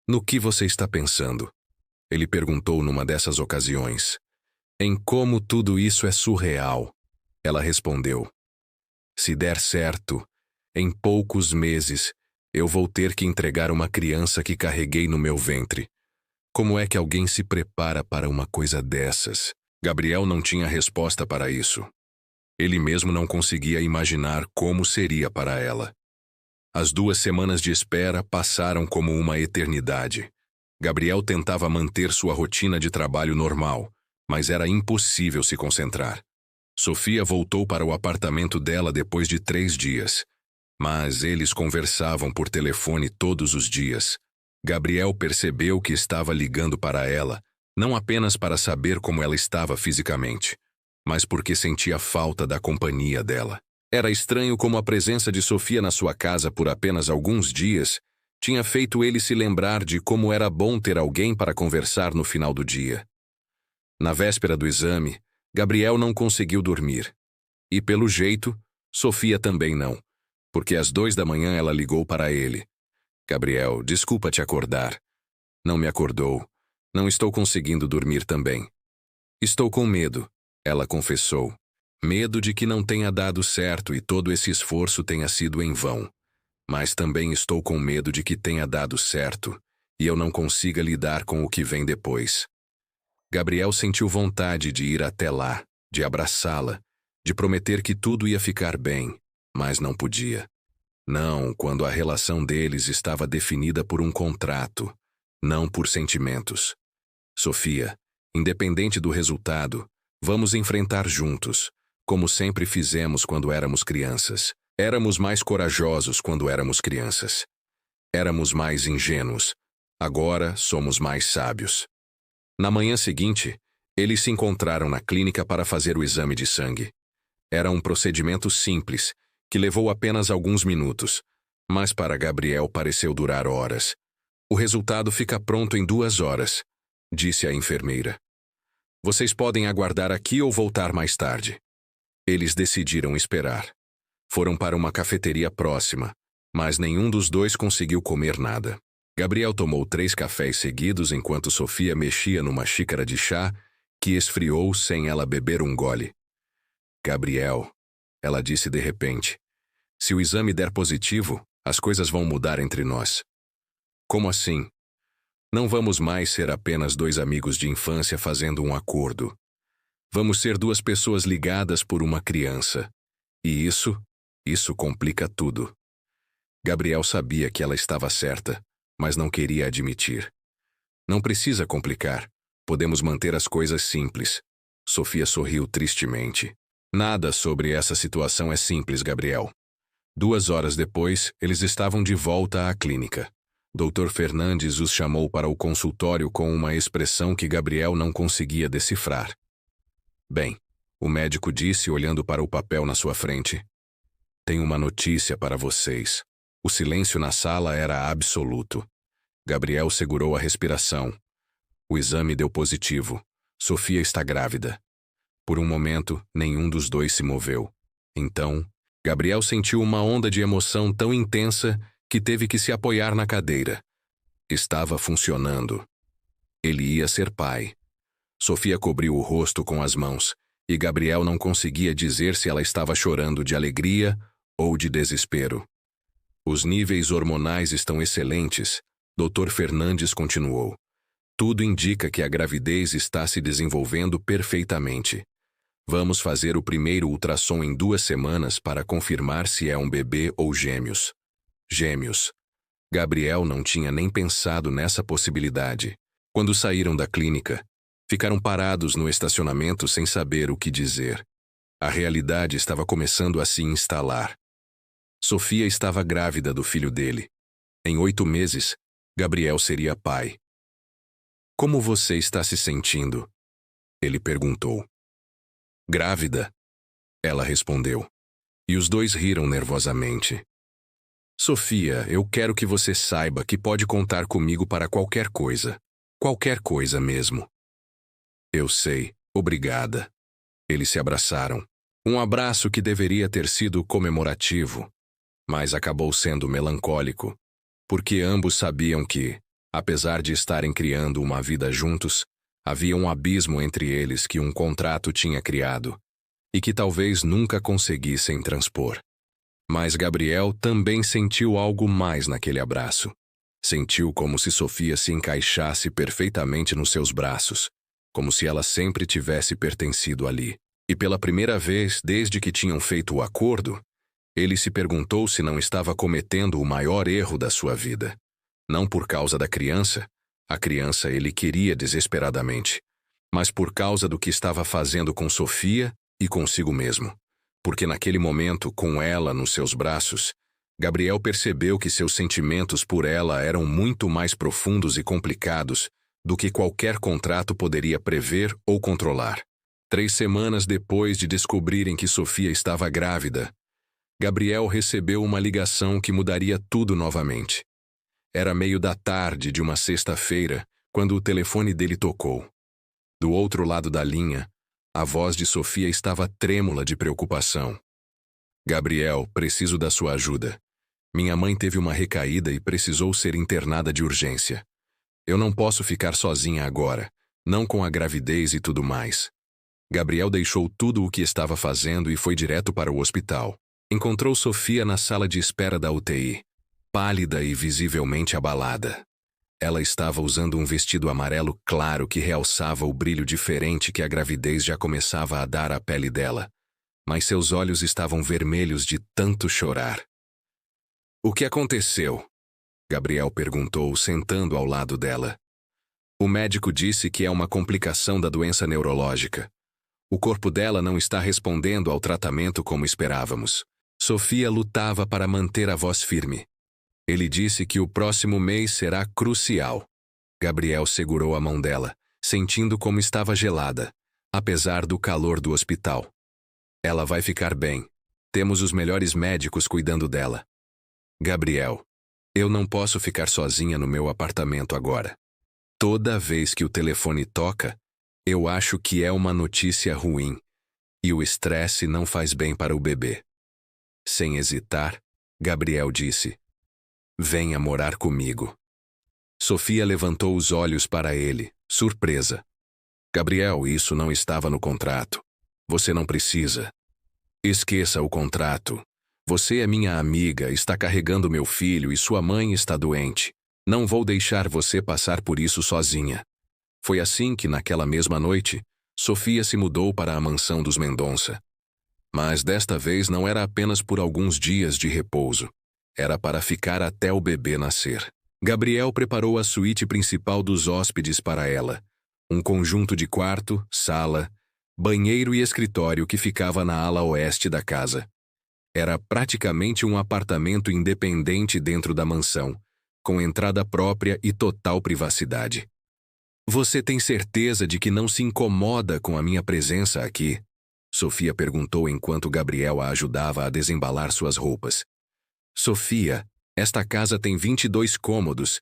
No que você está pensando? Ele perguntou numa dessas ocasiões. Em como tudo isso é surreal. Ela respondeu. Se der certo, em poucos meses, eu vou ter que entregar uma criança que carreguei no meu ventre. Como é que alguém se prepara para uma coisa dessas? Gabriel não tinha resposta para isso. Ele mesmo não conseguia imaginar como seria para ela. As 2 semanas de espera passaram como uma eternidade. Gabriel tentava manter sua rotina de trabalho normal, mas era impossível se concentrar. Sofia voltou para o apartamento dela depois de 3 dias. Mas eles conversavam por telefone todos os dias. Gabriel percebeu que estava ligando para ela, não apenas para saber como ela estava fisicamente, mas porque sentia falta da companhia dela. Era estranho como a presença de Sofia na sua casa por apenas alguns dias tinha feito ele se lembrar de como era bom ter alguém para conversar no final do dia. Na véspera do exame, Gabriel não conseguiu dormir. E pelo jeito, Sofia também não, porque às 2 da manhã ela ligou para ele. Gabriel, desculpa te acordar. Não me acordou. Não estou conseguindo dormir também. Estou com medo, ela confessou. Medo de que não tenha dado certo e todo esse esforço tenha sido em vão. Mas também estou com medo de que tenha dado certo e eu não consiga lidar com o que vem depois. Gabriel sentiu vontade de ir até lá, de abraçá-la, de prometer que tudo ia ficar bem, mas não podia. Não, quando a relação deles estava definida por um contrato, não por sentimentos. Sofia, independente do resultado, vamos enfrentar juntos, como sempre fizemos quando éramos crianças. Éramos mais corajosos quando éramos crianças. Éramos mais ingênuos. Agora somos mais sábios. Na manhã seguinte, eles se encontraram na clínica para fazer o exame de sangue. Era um procedimento simples, que levou apenas alguns minutos, mas para Gabriel pareceu durar horas. O resultado fica pronto em 2 horas, disse a enfermeira. Vocês podem aguardar aqui ou voltar mais tarde. Eles decidiram esperar. Foram para uma cafeteria próxima, mas nenhum dos dois conseguiu comer nada. Gabriel tomou 3 cafés seguidos enquanto Sofia mexia numa xícara de chá que esfriou sem ela beber um gole. Gabriel, ela disse de repente, se o exame der positivo, as coisas vão mudar entre nós. Como assim? Não vamos mais ser apenas 2 amigos de infância fazendo um acordo. Vamos ser 2 pessoas ligadas por uma criança. E isso complica tudo. Gabriel sabia que ela estava certa, mas não queria admitir. Não precisa complicar. Podemos manter as coisas simples. Sofia sorriu tristemente. Nada sobre essa situação é simples, Gabriel. 2 horas depois, eles estavam de volta à clínica. Dr. Fernandes os chamou para o consultório com uma expressão que Gabriel não conseguia decifrar. Bem, o médico disse olhando para o papel na sua frente. Tenho uma notícia para vocês. O silêncio na sala era absoluto. Gabriel segurou a respiração. O exame deu positivo. Sofia está grávida. Por um momento, nenhum dos dois se moveu. Então, Gabriel sentiu uma onda de emoção tão intensa que teve que se apoiar na cadeira. Estava funcionando. Ele ia ser pai. Sofia cobriu o rosto com as mãos, e Gabriel não conseguia dizer se ela estava chorando de alegria ou de desespero. Os níveis hormonais estão excelentes, Dr. Fernandes continuou. Tudo indica que a gravidez está se desenvolvendo perfeitamente. Vamos fazer o primeiro ultrassom em 2 semanas para confirmar se é um bebê ou gêmeos. Gêmeos. Gabriel não tinha nem pensado nessa possibilidade. Quando saíram da clínica, ficaram parados no estacionamento sem saber o que dizer. A realidade estava começando a se instalar. Sofia estava grávida do filho dele. Em 8 meses, Gabriel seria pai. Como você está se sentindo? Ele perguntou. Grávida? Ela respondeu. E os dois riram nervosamente. Sofia, eu quero que você saiba que pode contar comigo para qualquer coisa. Qualquer coisa mesmo. Eu sei, obrigada. Eles se abraçaram. Um abraço que deveria ter sido comemorativo, mas acabou sendo melancólico, porque ambos sabiam que, apesar de estarem criando uma vida juntos, havia um abismo entre eles que um contrato tinha criado, e que talvez nunca conseguissem transpor. Mas Gabriel também sentiu algo mais naquele abraço. Sentiu como se Sofia se encaixasse perfeitamente nos seus braços, como se ela sempre tivesse pertencido ali. E pela primeira vez desde que tinham feito o acordo, ele se perguntou se não estava cometendo o maior erro da sua vida. Não por causa da criança, a criança ele queria desesperadamente, mas por causa do que estava fazendo com Sofia e consigo mesmo. Porque naquele momento, com ela nos seus braços, Gabriel percebeu que seus sentimentos por ela eram muito mais profundos e complicados do que qualquer contrato poderia prever ou controlar. 3 semanas depois de descobrirem que Sofia estava grávida, Gabriel recebeu uma ligação que mudaria tudo novamente. Era meio da tarde de uma sexta-feira, quando o telefone dele tocou. Do outro lado da linha, a voz de Sofia estava trêmula de preocupação. Gabriel, preciso da sua ajuda. Minha mãe teve uma recaída e precisou ser internada de urgência. Eu não posso ficar sozinha agora, não com a gravidez e tudo mais. Gabriel deixou tudo o que estava fazendo e foi direto para o hospital. Encontrou Sofia na sala de espera da UTI, pálida e visivelmente abalada. Ela estava usando um vestido amarelo claro que realçava o brilho diferente que a gravidez já começava a dar à pele dela, mas seus olhos estavam vermelhos de tanto chorar. O que aconteceu? Gabriel perguntou, sentando ao lado dela. O médico disse que é uma complicação da doença neurológica. O corpo dela não está respondendo ao tratamento como esperávamos. Sofia lutava para manter a voz firme. Ele disse que o próximo mês será crucial. Gabriel segurou a mão dela, sentindo como estava gelada, apesar do calor do hospital. Ela vai ficar bem. Temos os melhores médicos cuidando dela. Gabriel, eu não posso ficar sozinha no meu apartamento agora. Toda vez que o telefone toca, eu acho que é uma notícia ruim, e o estresse não faz bem para o bebê. Sem hesitar, Gabriel disse: venha morar comigo. Sofia levantou os olhos para ele, surpresa. Gabriel, isso não estava no contrato. Você não precisa. Esqueça o contrato. Você é minha amiga, está carregando meu filho e sua mãe está doente. Não vou deixar você passar por isso sozinha. Foi assim que, naquela mesma noite, Sofia se mudou para a mansão dos Mendonça. Mas desta vez não era apenas por alguns dias de repouso. Era para ficar até o bebê nascer. Gabriel preparou a suíte principal dos hóspedes para ela. Um conjunto de quarto, sala, banheiro e escritório que ficava na ala oeste da casa. Era praticamente um apartamento independente dentro da mansão, com entrada própria e total privacidade. Você tem certeza de que não se incomoda com a minha presença aqui? Sofia perguntou enquanto Gabriel a ajudava a desembalar suas roupas. Sofia, esta casa tem 22 cômodos.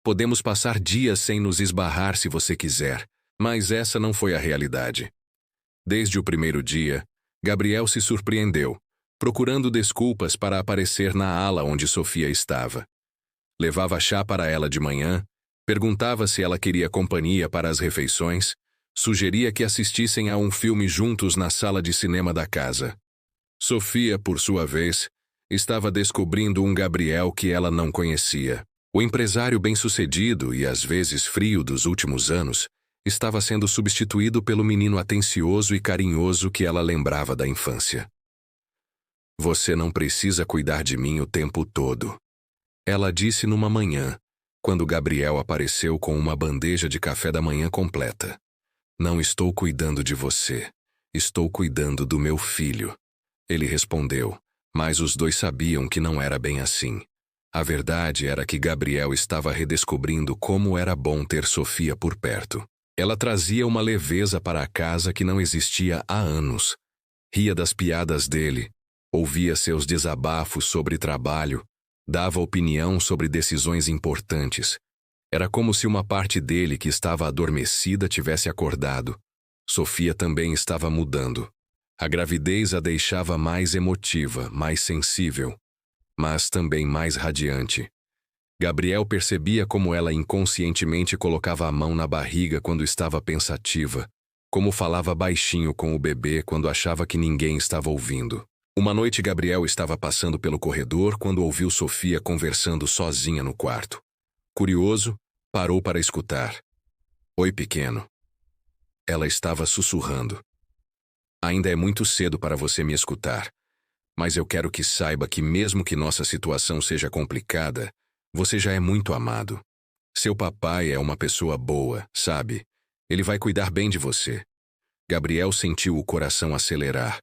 Podemos passar dias sem nos esbarrar se você quiser, mas essa não foi a realidade. Desde o primeiro dia, Gabriel se surpreendeu, procurando desculpas para aparecer na ala onde Sofia estava. Levava chá para ela de manhã, perguntava se ela queria companhia para as refeições, sugeria que assistissem a um filme juntos na sala de cinema da casa. Sofia, por sua vez, estava descobrindo um Gabriel que ela não conhecia. O empresário bem-sucedido e às vezes frio dos últimos anos estava sendo substituído pelo menino atencioso e carinhoso que ela lembrava da infância. Você não precisa cuidar de mim o tempo todo, ela disse numa manhã, quando Gabriel apareceu com uma bandeja de café da manhã completa. Não estou cuidando de você, estou cuidando do meu filho. Ele respondeu, mas os dois sabiam que não era bem assim. A verdade era que Gabriel estava redescobrindo como era bom ter Sofia por perto. Ela trazia uma leveza para a casa que não existia há anos. Ria das piadas dele, ouvia seus desabafos sobre trabalho, dava opinião sobre decisões importantes. Era como se uma parte dele que estava adormecida tivesse acordado. Sofia também estava mudando. A gravidez a deixava mais emotiva, mais sensível, mas também mais radiante. Gabriel percebia como ela inconscientemente colocava a mão na barriga quando estava pensativa, como falava baixinho com o bebê quando achava que ninguém estava ouvindo. Uma noite Gabriel estava passando pelo corredor quando ouviu Sofia conversando sozinha no quarto. Curioso, parou para escutar. "Oi, pequeno." Ela estava sussurrando. "Ainda é muito cedo para você me escutar, mas eu quero que saiba que mesmo que nossa situação seja complicada, você já é muito amado. Seu papai é uma pessoa boa, sabe? Ele vai cuidar bem de você." Gabriel sentiu o coração acelerar.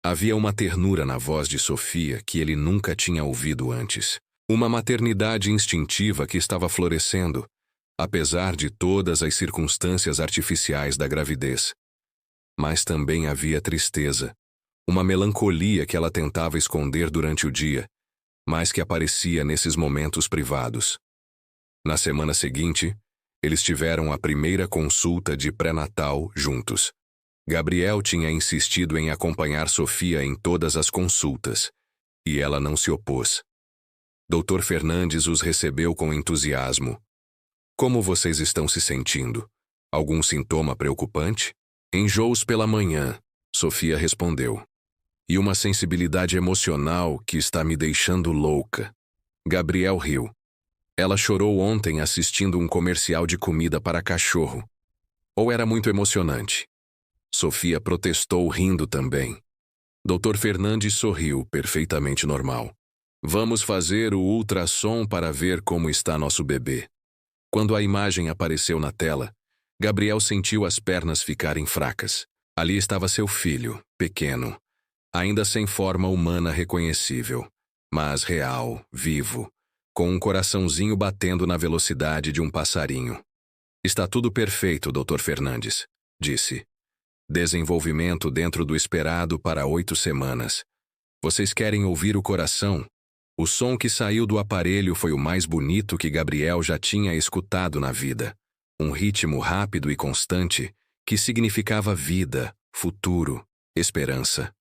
Havia uma ternura na voz de Sofia que ele nunca tinha ouvido antes. Uma maternidade instintiva que estava florescendo, apesar de todas as circunstâncias artificiais da gravidez. Mas também havia tristeza, uma melancolia que ela tentava esconder durante o dia, mas que aparecia nesses momentos privados. Na semana seguinte, eles tiveram a primeira consulta de pré-natal juntos. Gabriel tinha insistido em acompanhar Sofia em todas as consultas, e ela não se opôs. Dr. Fernandes os recebeu com entusiasmo. "Como vocês estão se sentindo? Algum sintoma preocupante?" "Enjoos pela manhã", Sofia respondeu. "E uma sensibilidade emocional que está me deixando louca." Gabriel riu. "Ela chorou ontem assistindo um comercial de comida para cachorro. Ou era muito emocionante?" Sofia protestou rindo também. Dr. Fernandes sorriu, perfeitamente normal. "Vamos fazer o ultrassom para ver como está nosso bebê." Quando a imagem apareceu na tela, Gabriel sentiu as pernas ficarem fracas. Ali estava seu filho, pequeno, ainda sem forma humana reconhecível, mas real, vivo, com um coraçãozinho batendo na velocidade de um passarinho. "Está tudo perfeito, Dr. Fernandes", disse. "Desenvolvimento dentro do esperado para 8 semanas. Vocês querem ouvir o coração?" O som que saiu do aparelho foi o mais bonito que Gabriel já tinha escutado na vida. Um ritmo rápido e constante que significava vida, futuro, esperança.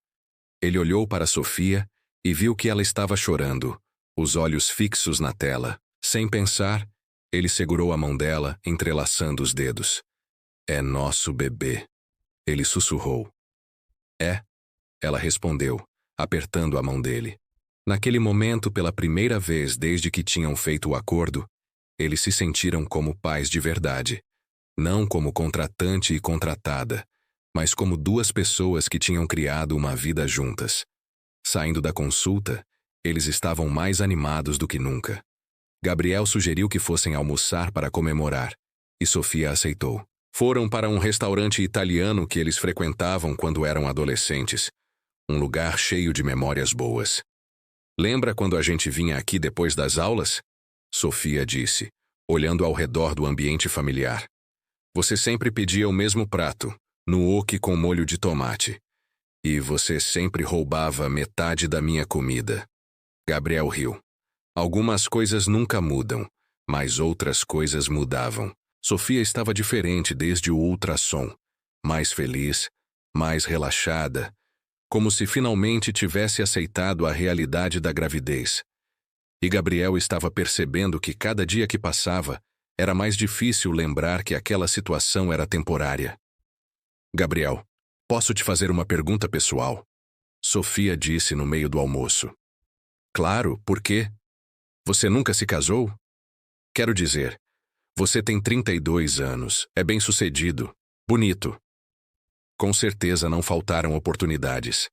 Ele olhou para Sofia e viu que ela estava chorando, os olhos fixos na tela. Sem pensar, ele segurou a mão dela, entrelaçando os dedos. "É nosso bebê", ele sussurrou. "É", ela respondeu, apertando a mão dele. Naquele momento, pela primeira vez desde que tinham feito o acordo, eles se sentiram como pais de verdade. Não como contratante e contratada, mas como duas pessoas que tinham criado uma vida juntas. Saindo da consulta, eles estavam mais animados do que nunca. Gabriel sugeriu que fossem almoçar para comemorar, e Sofia aceitou. Foram para um restaurante italiano que eles frequentavam quando eram adolescentes, um lugar cheio de memórias boas. "Lembra quando a gente vinha aqui depois das aulas?" Sofia disse, olhando ao redor do ambiente familiar. "Você sempre pedia o mesmo prato, nhoque com molho de tomate. E você sempre roubava metade da minha comida." Gabriel riu. Algumas coisas nunca mudam, mas outras coisas mudavam. Sofia estava diferente desde o ultrassom, mais feliz, mais relaxada, como se finalmente tivesse aceitado a realidade da gravidez. E Gabriel estava percebendo que cada dia que passava, era mais difícil lembrar que aquela situação era temporária. "Gabriel, posso te fazer uma pergunta pessoal?" Sofia disse no meio do almoço. "Claro, por quê? Você nunca se casou? Quero dizer, você tem 32 anos, é bem-sucedido, bonito." Com certeza não faltaram oportunidades.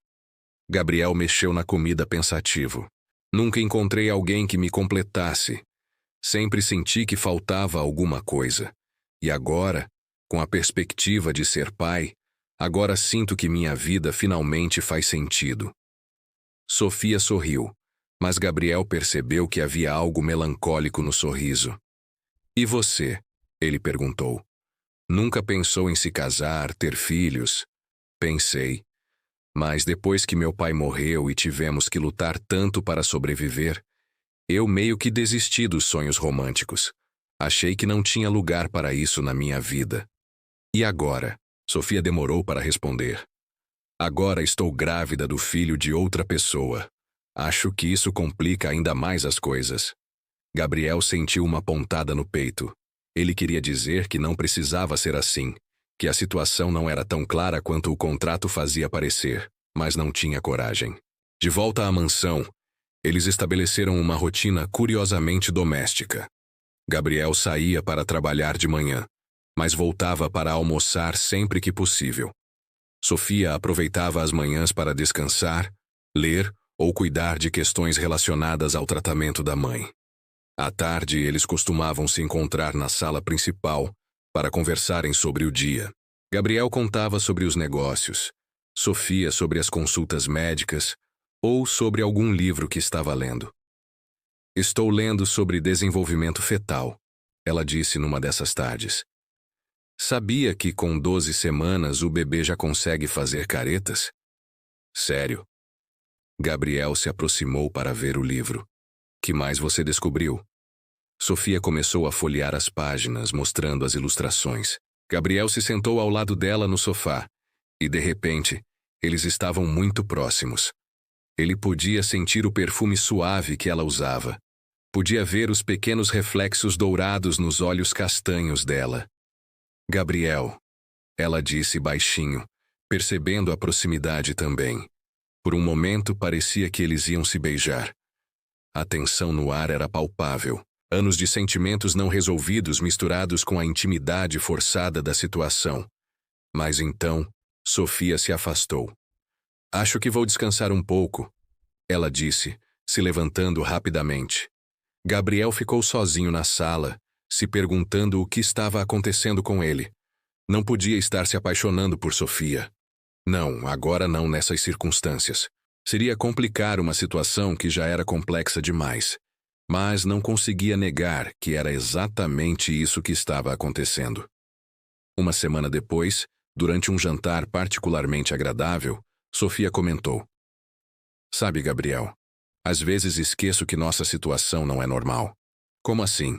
Gabriel mexeu na comida pensativo. "Nunca encontrei alguém que me completasse. Sempre senti que faltava alguma coisa. E agora, com a perspectiva de ser pai, agora sinto que minha vida finalmente faz sentido." Sofia sorriu, Mas Gabriel percebeu que havia algo melancólico no sorriso. E você? Ele perguntou. Nunca pensou em se casar, ter filhos? Pensei. Mas depois que meu pai morreu e tivemos que lutar tanto para sobreviver, eu meio que desisti dos sonhos românticos. Achei que não tinha lugar para isso na minha vida. E agora? Sofia demorou para responder. Agora estou grávida do filho de outra pessoa. Acho que isso complica ainda mais as coisas. Gabriel sentiu uma pontada no peito. Ele queria dizer que não precisava ser assim, que a situação não era tão clara quanto o contrato fazia parecer, mas não tinha coragem. De volta à mansão, eles estabeleceram uma rotina curiosamente doméstica. Gabriel saía para trabalhar de manhã, mas voltava para almoçar sempre que possível. Sofia aproveitava as manhãs para descansar, ler ou cuidar de questões relacionadas ao tratamento da mãe. À tarde, eles costumavam se encontrar na sala principal para conversarem sobre o dia. Gabriel contava sobre os negócios, Sofia sobre as consultas médicas ou sobre algum livro que estava lendo. Estou lendo sobre desenvolvimento fetal, ela disse numa dessas tardes. Sabia que com 12 semanas o bebê já consegue fazer caretas? Sério? Gabriel se aproximou para ver o livro. Que mais você descobriu? Sofia começou a folhear as páginas, mostrando as ilustrações. Gabriel se sentou ao lado dela no sofá, e de repente, eles estavam muito próximos. Ele podia sentir o perfume suave que ela usava. Podia ver os pequenos reflexos dourados nos olhos castanhos dela. Gabriel, ela disse baixinho, percebendo a proximidade também. Por um momento parecia que eles iam se beijar. A tensão no ar era palpável. Anos de sentimentos não resolvidos misturados com a intimidade forçada da situação. Mas então, Sofia se afastou. Acho que vou descansar um pouco, ela disse, se levantando rapidamente. Gabriel ficou sozinho na sala, se perguntando o que estava acontecendo com ele. Não podia estar se apaixonando por Sofia. Não, agora não nessas circunstâncias. Seria complicar uma situação que já era complexa demais. Mas não conseguia negar que era exatamente isso que estava acontecendo. Uma semana depois, durante um jantar particularmente agradável, Sofia comentou. Sabe, Gabriel, às vezes esqueço que nossa situação não é normal. Como assim?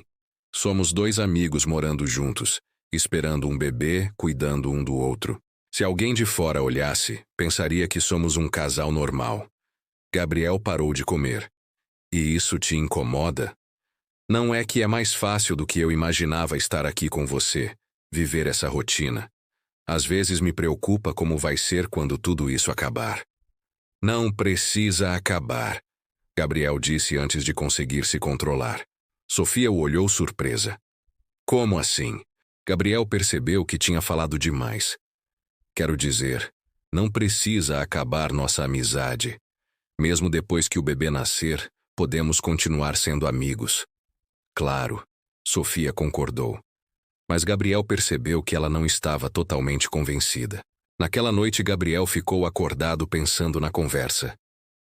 Somos dois amigos morando juntos, esperando um bebê, cuidando um do outro. Se alguém de fora olhasse, pensaria que somos um casal normal. Gabriel parou de comer. E isso te incomoda? Não é que é mais fácil do que eu imaginava estar aqui com você, viver essa rotina. Às vezes me preocupa como vai ser quando tudo isso acabar. Não precisa acabar, Gabriel disse antes de conseguir se controlar. Sofia o olhou surpresa. Como assim? Gabriel percebeu que tinha falado demais. Quero dizer, não precisa acabar nossa amizade. Mesmo depois que o bebê nascer, podemos continuar sendo amigos. Claro, Sofia concordou. Mas Gabriel percebeu que ela não estava totalmente convencida. Naquela noite, Gabriel ficou acordado pensando na conversa.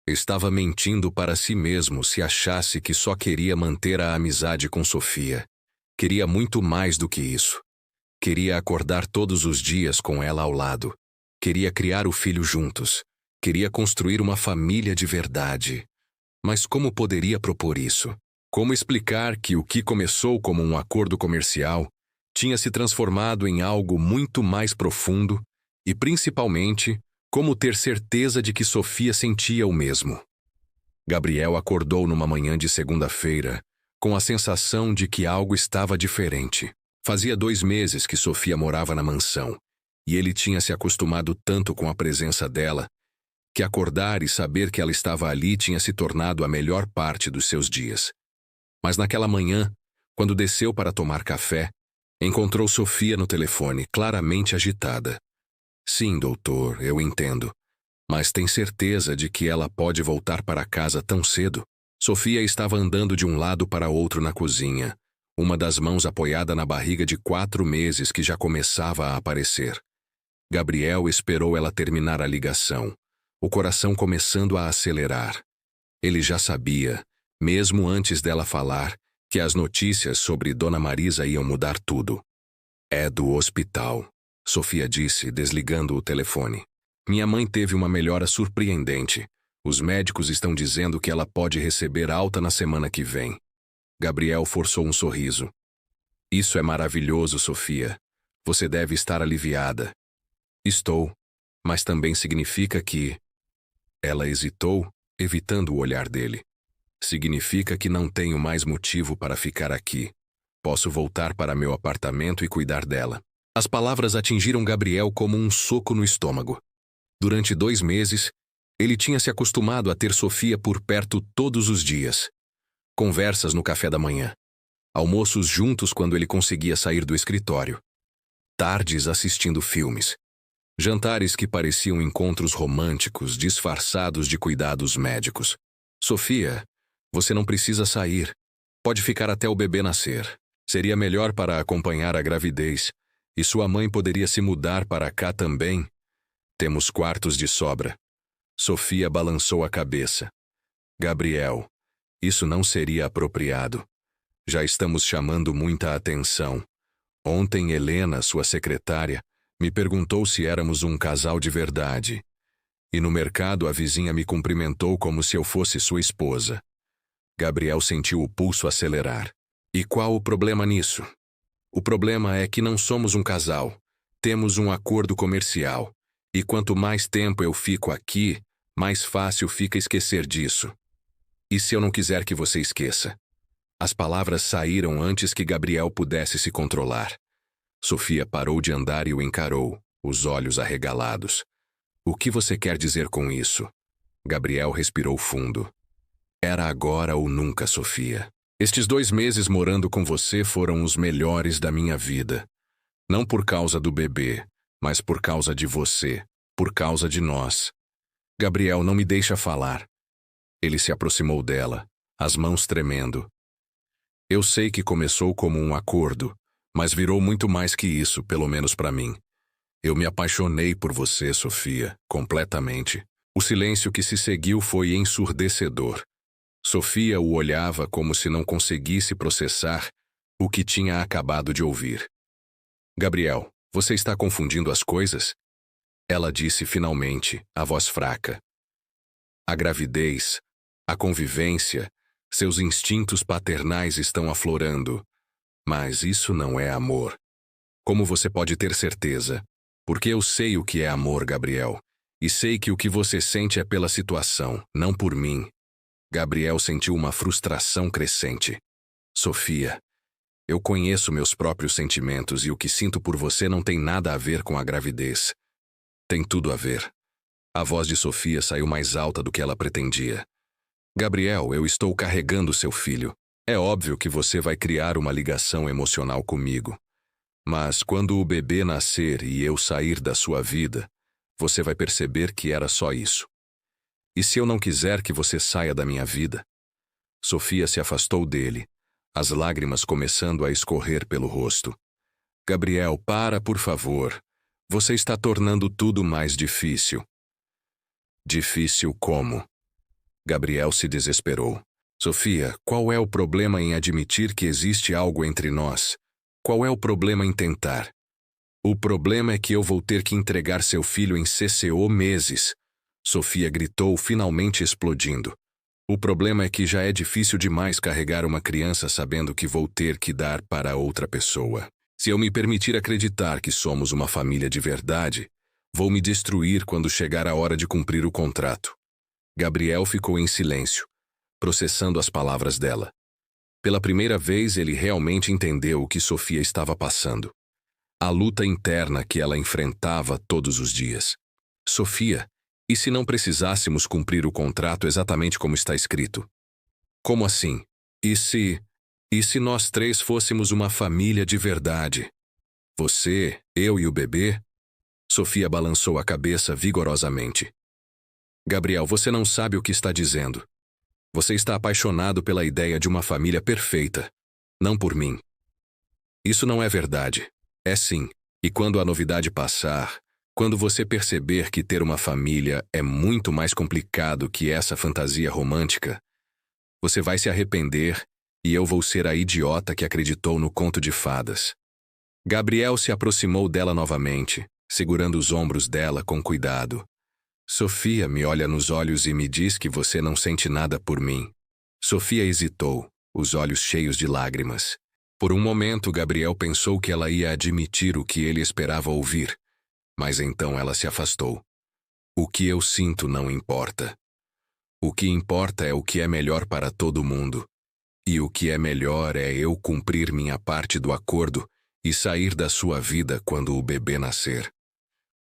Estava mentindo para si mesmo se achasse que só queria manter a amizade com Sofia. Queria muito mais do que isso. Queria acordar todos os dias com ela ao lado. Queria criar o filho juntos. Queria construir uma família de verdade. Mas como poderia propor isso? Como explicar que o que começou como um acordo comercial tinha se transformado em algo muito mais profundo e, principalmente, como ter certeza de que Sofia sentia o mesmo? Gabriel acordou numa manhã de segunda-feira com a sensação de que algo estava diferente. Fazia 2 meses que Sofia morava na mansão e ele tinha se acostumado tanto com a presença dela que acordar e saber que ela estava ali tinha se tornado a melhor parte dos seus dias. Mas naquela manhã, quando desceu para tomar café, encontrou Sofia no telefone, claramente agitada. Sim, doutor, eu entendo. Mas tem certeza de que ela pode voltar para casa tão cedo? Sofia estava andando de um lado para outro na cozinha, uma das mãos apoiada na barriga de 4 meses que já começava a aparecer. Gabriel esperou ela terminar a ligação, o coração começando a acelerar. Ele já sabia, mesmo antes dela falar, que as notícias sobre Dona Marisa iam mudar tudo. É do hospital, Sofia disse, desligando o telefone. Minha mãe teve uma melhora surpreendente. Os médicos estão dizendo que ela pode receber alta na semana que vem. Gabriel forçou um sorriso. Isso é maravilhoso, Sofia. Você deve estar aliviada. Estou, mas também significa que... Ela hesitou, evitando o olhar dele. Significa que não tenho mais motivo para ficar aqui. Posso voltar para meu apartamento e cuidar dela. As palavras atingiram Gabriel como um soco no estômago. Durante 2 meses, ele tinha se acostumado a ter Sofia por perto todos os dias. Conversas no café da manhã. Almoços juntos quando ele conseguia sair do escritório. Tardes assistindo filmes. Jantares que pareciam encontros românticos disfarçados de cuidados médicos. Sofia, você não precisa sair. Pode ficar até o bebê nascer. Seria melhor para acompanhar a gravidez. E sua mãe poderia se mudar para cá também. Temos quartos de sobra. Sofia balançou a cabeça. Gabriel, isso não seria apropriado. Já estamos chamando muita atenção. Ontem Helena, sua secretária, me perguntou se éramos um casal de verdade. E no mercado a vizinha me cumprimentou como se eu fosse sua esposa. Gabriel sentiu o pulso acelerar. E qual o problema nisso? O problema é que não somos um casal. Temos um acordo comercial. E quanto mais tempo eu fico aqui, mais fácil fica esquecer disso. E se eu não quiser que você esqueça? As palavras saíram antes que Gabriel pudesse se controlar. Sofia parou de andar e o encarou, os olhos arregalados. O que você quer dizer com isso? Gabriel respirou fundo. Era agora ou nunca, Sofia. Estes 2 meses morando com você foram os melhores da minha vida. Não por causa do bebê, mas por causa de você, por causa de nós. Gabriel, não me deixa falar. Ele se aproximou dela, as mãos tremendo. Eu sei que começou como um acordo, mas virou muito mais que isso, pelo menos para mim. Eu me apaixonei por você, Sofia, completamente. O silêncio que se seguiu foi ensurdecedor. Sofia o olhava como se não conseguisse processar o que tinha acabado de ouvir. Gabriel, você está confundindo as coisas? Ela disse finalmente, a voz fraca. A gravidez, a convivência, seus instintos paternais estão aflorando. Mas isso não é amor. Como você pode ter certeza? Porque eu sei o que é amor, Gabriel. E sei que o que você sente é pela situação, não por mim. Gabriel sentiu uma frustração crescente. Sofia, eu conheço meus próprios sentimentos e o que sinto por você não tem nada a ver com a gravidez. Tem tudo a ver. A voz de Sofia saiu mais alta do que ela pretendia. Gabriel, eu estou carregando seu filho. É óbvio que você vai criar uma ligação emocional comigo. Mas quando o bebê nascer e eu sair da sua vida, você vai perceber que era só isso. E se eu não quiser que você saia da minha vida? Sofia se afastou dele, as lágrimas começando a escorrer pelo rosto. Gabriel, para, por favor. Você está tornando tudo mais difícil. Difícil como? Gabriel se desesperou. Sofia, qual é o problema em admitir que existe algo entre nós? Qual é o problema em tentar? O problema é que eu vou ter que entregar seu filho em CCO meses. Sofia gritou, finalmente explodindo. O problema é que já é difícil demais carregar uma criança sabendo que vou ter que dar para outra pessoa. Se eu me permitir acreditar que somos uma família de verdade, vou me destruir quando chegar a hora de cumprir o contrato. Gabriel ficou em silêncio, processando as palavras dela. Pela primeira vez, ele realmente entendeu o que Sofia estava passando. A luta interna que ela enfrentava todos os dias. Sofia, e se não precisássemos cumprir o contrato exatamente como está escrito? Como assim? E se nós 3 fôssemos uma família de verdade? Você, eu e o bebê? Sofia balançou a cabeça vigorosamente. Gabriel, você não sabe o que está dizendo. Você está apaixonado pela ideia de uma família perfeita, não por mim. Isso não é verdade. É sim. E quando a novidade passar, Quando você perceber que ter uma família é muito mais complicado que essa fantasia romântica, você vai se arrepender e eu vou ser a idiota que acreditou no conto de fadas. Gabriel se aproximou dela novamente, segurando os ombros dela com cuidado. Sofia me olha nos olhos e me diz que você não sente nada por mim. Sofia hesitou, os olhos cheios de lágrimas. Por um momento, Gabriel pensou que ela ia admitir o que ele esperava ouvir, mas então ela se afastou. O que eu sinto não importa. O que importa é o que é melhor para todo mundo. E o que é melhor é eu cumprir minha parte do acordo e sair da sua vida quando o bebê nascer.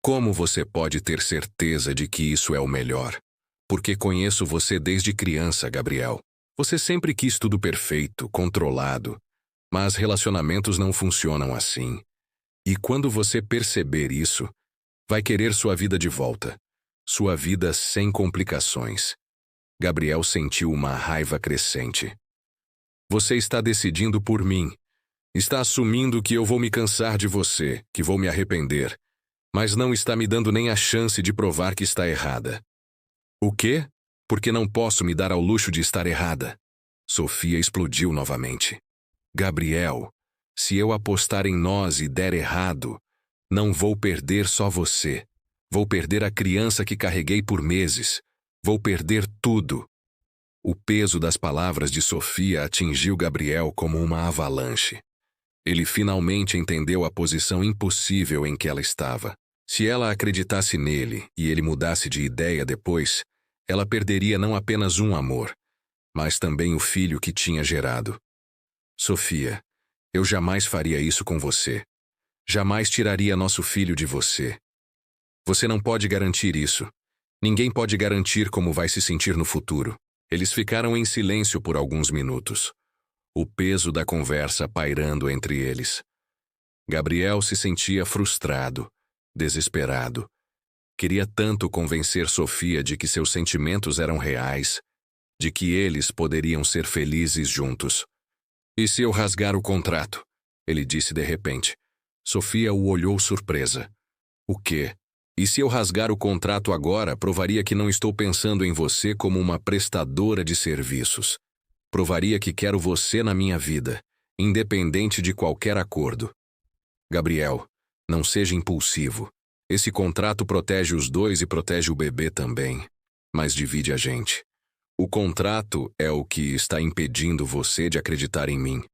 Como você pode ter certeza de que isso é o melhor? Porque conheço você desde criança, Gabriel. Você sempre quis tudo perfeito, controlado. Mas relacionamentos não funcionam assim. E quando você perceber isso, vai querer sua vida de volta. Sua vida sem complicações. Gabriel sentiu uma raiva crescente. Você está decidindo por mim. Está assumindo que eu vou me cansar de você, que vou me arrepender. Mas não está me dando nem a chance de provar que está errada. O quê? Porque não posso me dar ao luxo de estar errada. Sofia explodiu novamente. Gabriel, se eu apostar em nós e der errado, não vou perder só você. Vou perder a criança que carreguei por meses. Vou perder tudo. O peso das palavras de Sofia atingiu Gabriel como uma avalanche. Ele finalmente entendeu a posição impossível em que ela estava. Se ela acreditasse nele e ele mudasse de ideia depois, ela perderia não apenas um amor, mas também o filho que tinha gerado. Sofia, eu jamais faria isso com você. Jamais tiraria nosso filho de você. Você não pode garantir isso. Ninguém pode garantir como vai se sentir no futuro. Eles ficaram em silêncio por alguns minutos. O peso da conversa pairando entre eles. Gabriel se sentia frustrado, desesperado. Queria tanto convencer Sofia de que seus sentimentos eram reais, de que eles poderiam ser felizes juntos. E se eu rasgar o contrato? Ele disse de repente. Sofia o olhou surpresa. O quê? E se eu rasgar o contrato agora, provaria que não estou pensando em você como uma prestadora de serviços. Provaria que quero você na minha vida, independente de qualquer acordo. Gabriel, não seja impulsivo. Esse contrato protege os dois e protege o bebê também, mas divide a gente. O contrato é o que está impedindo você de acreditar em mim.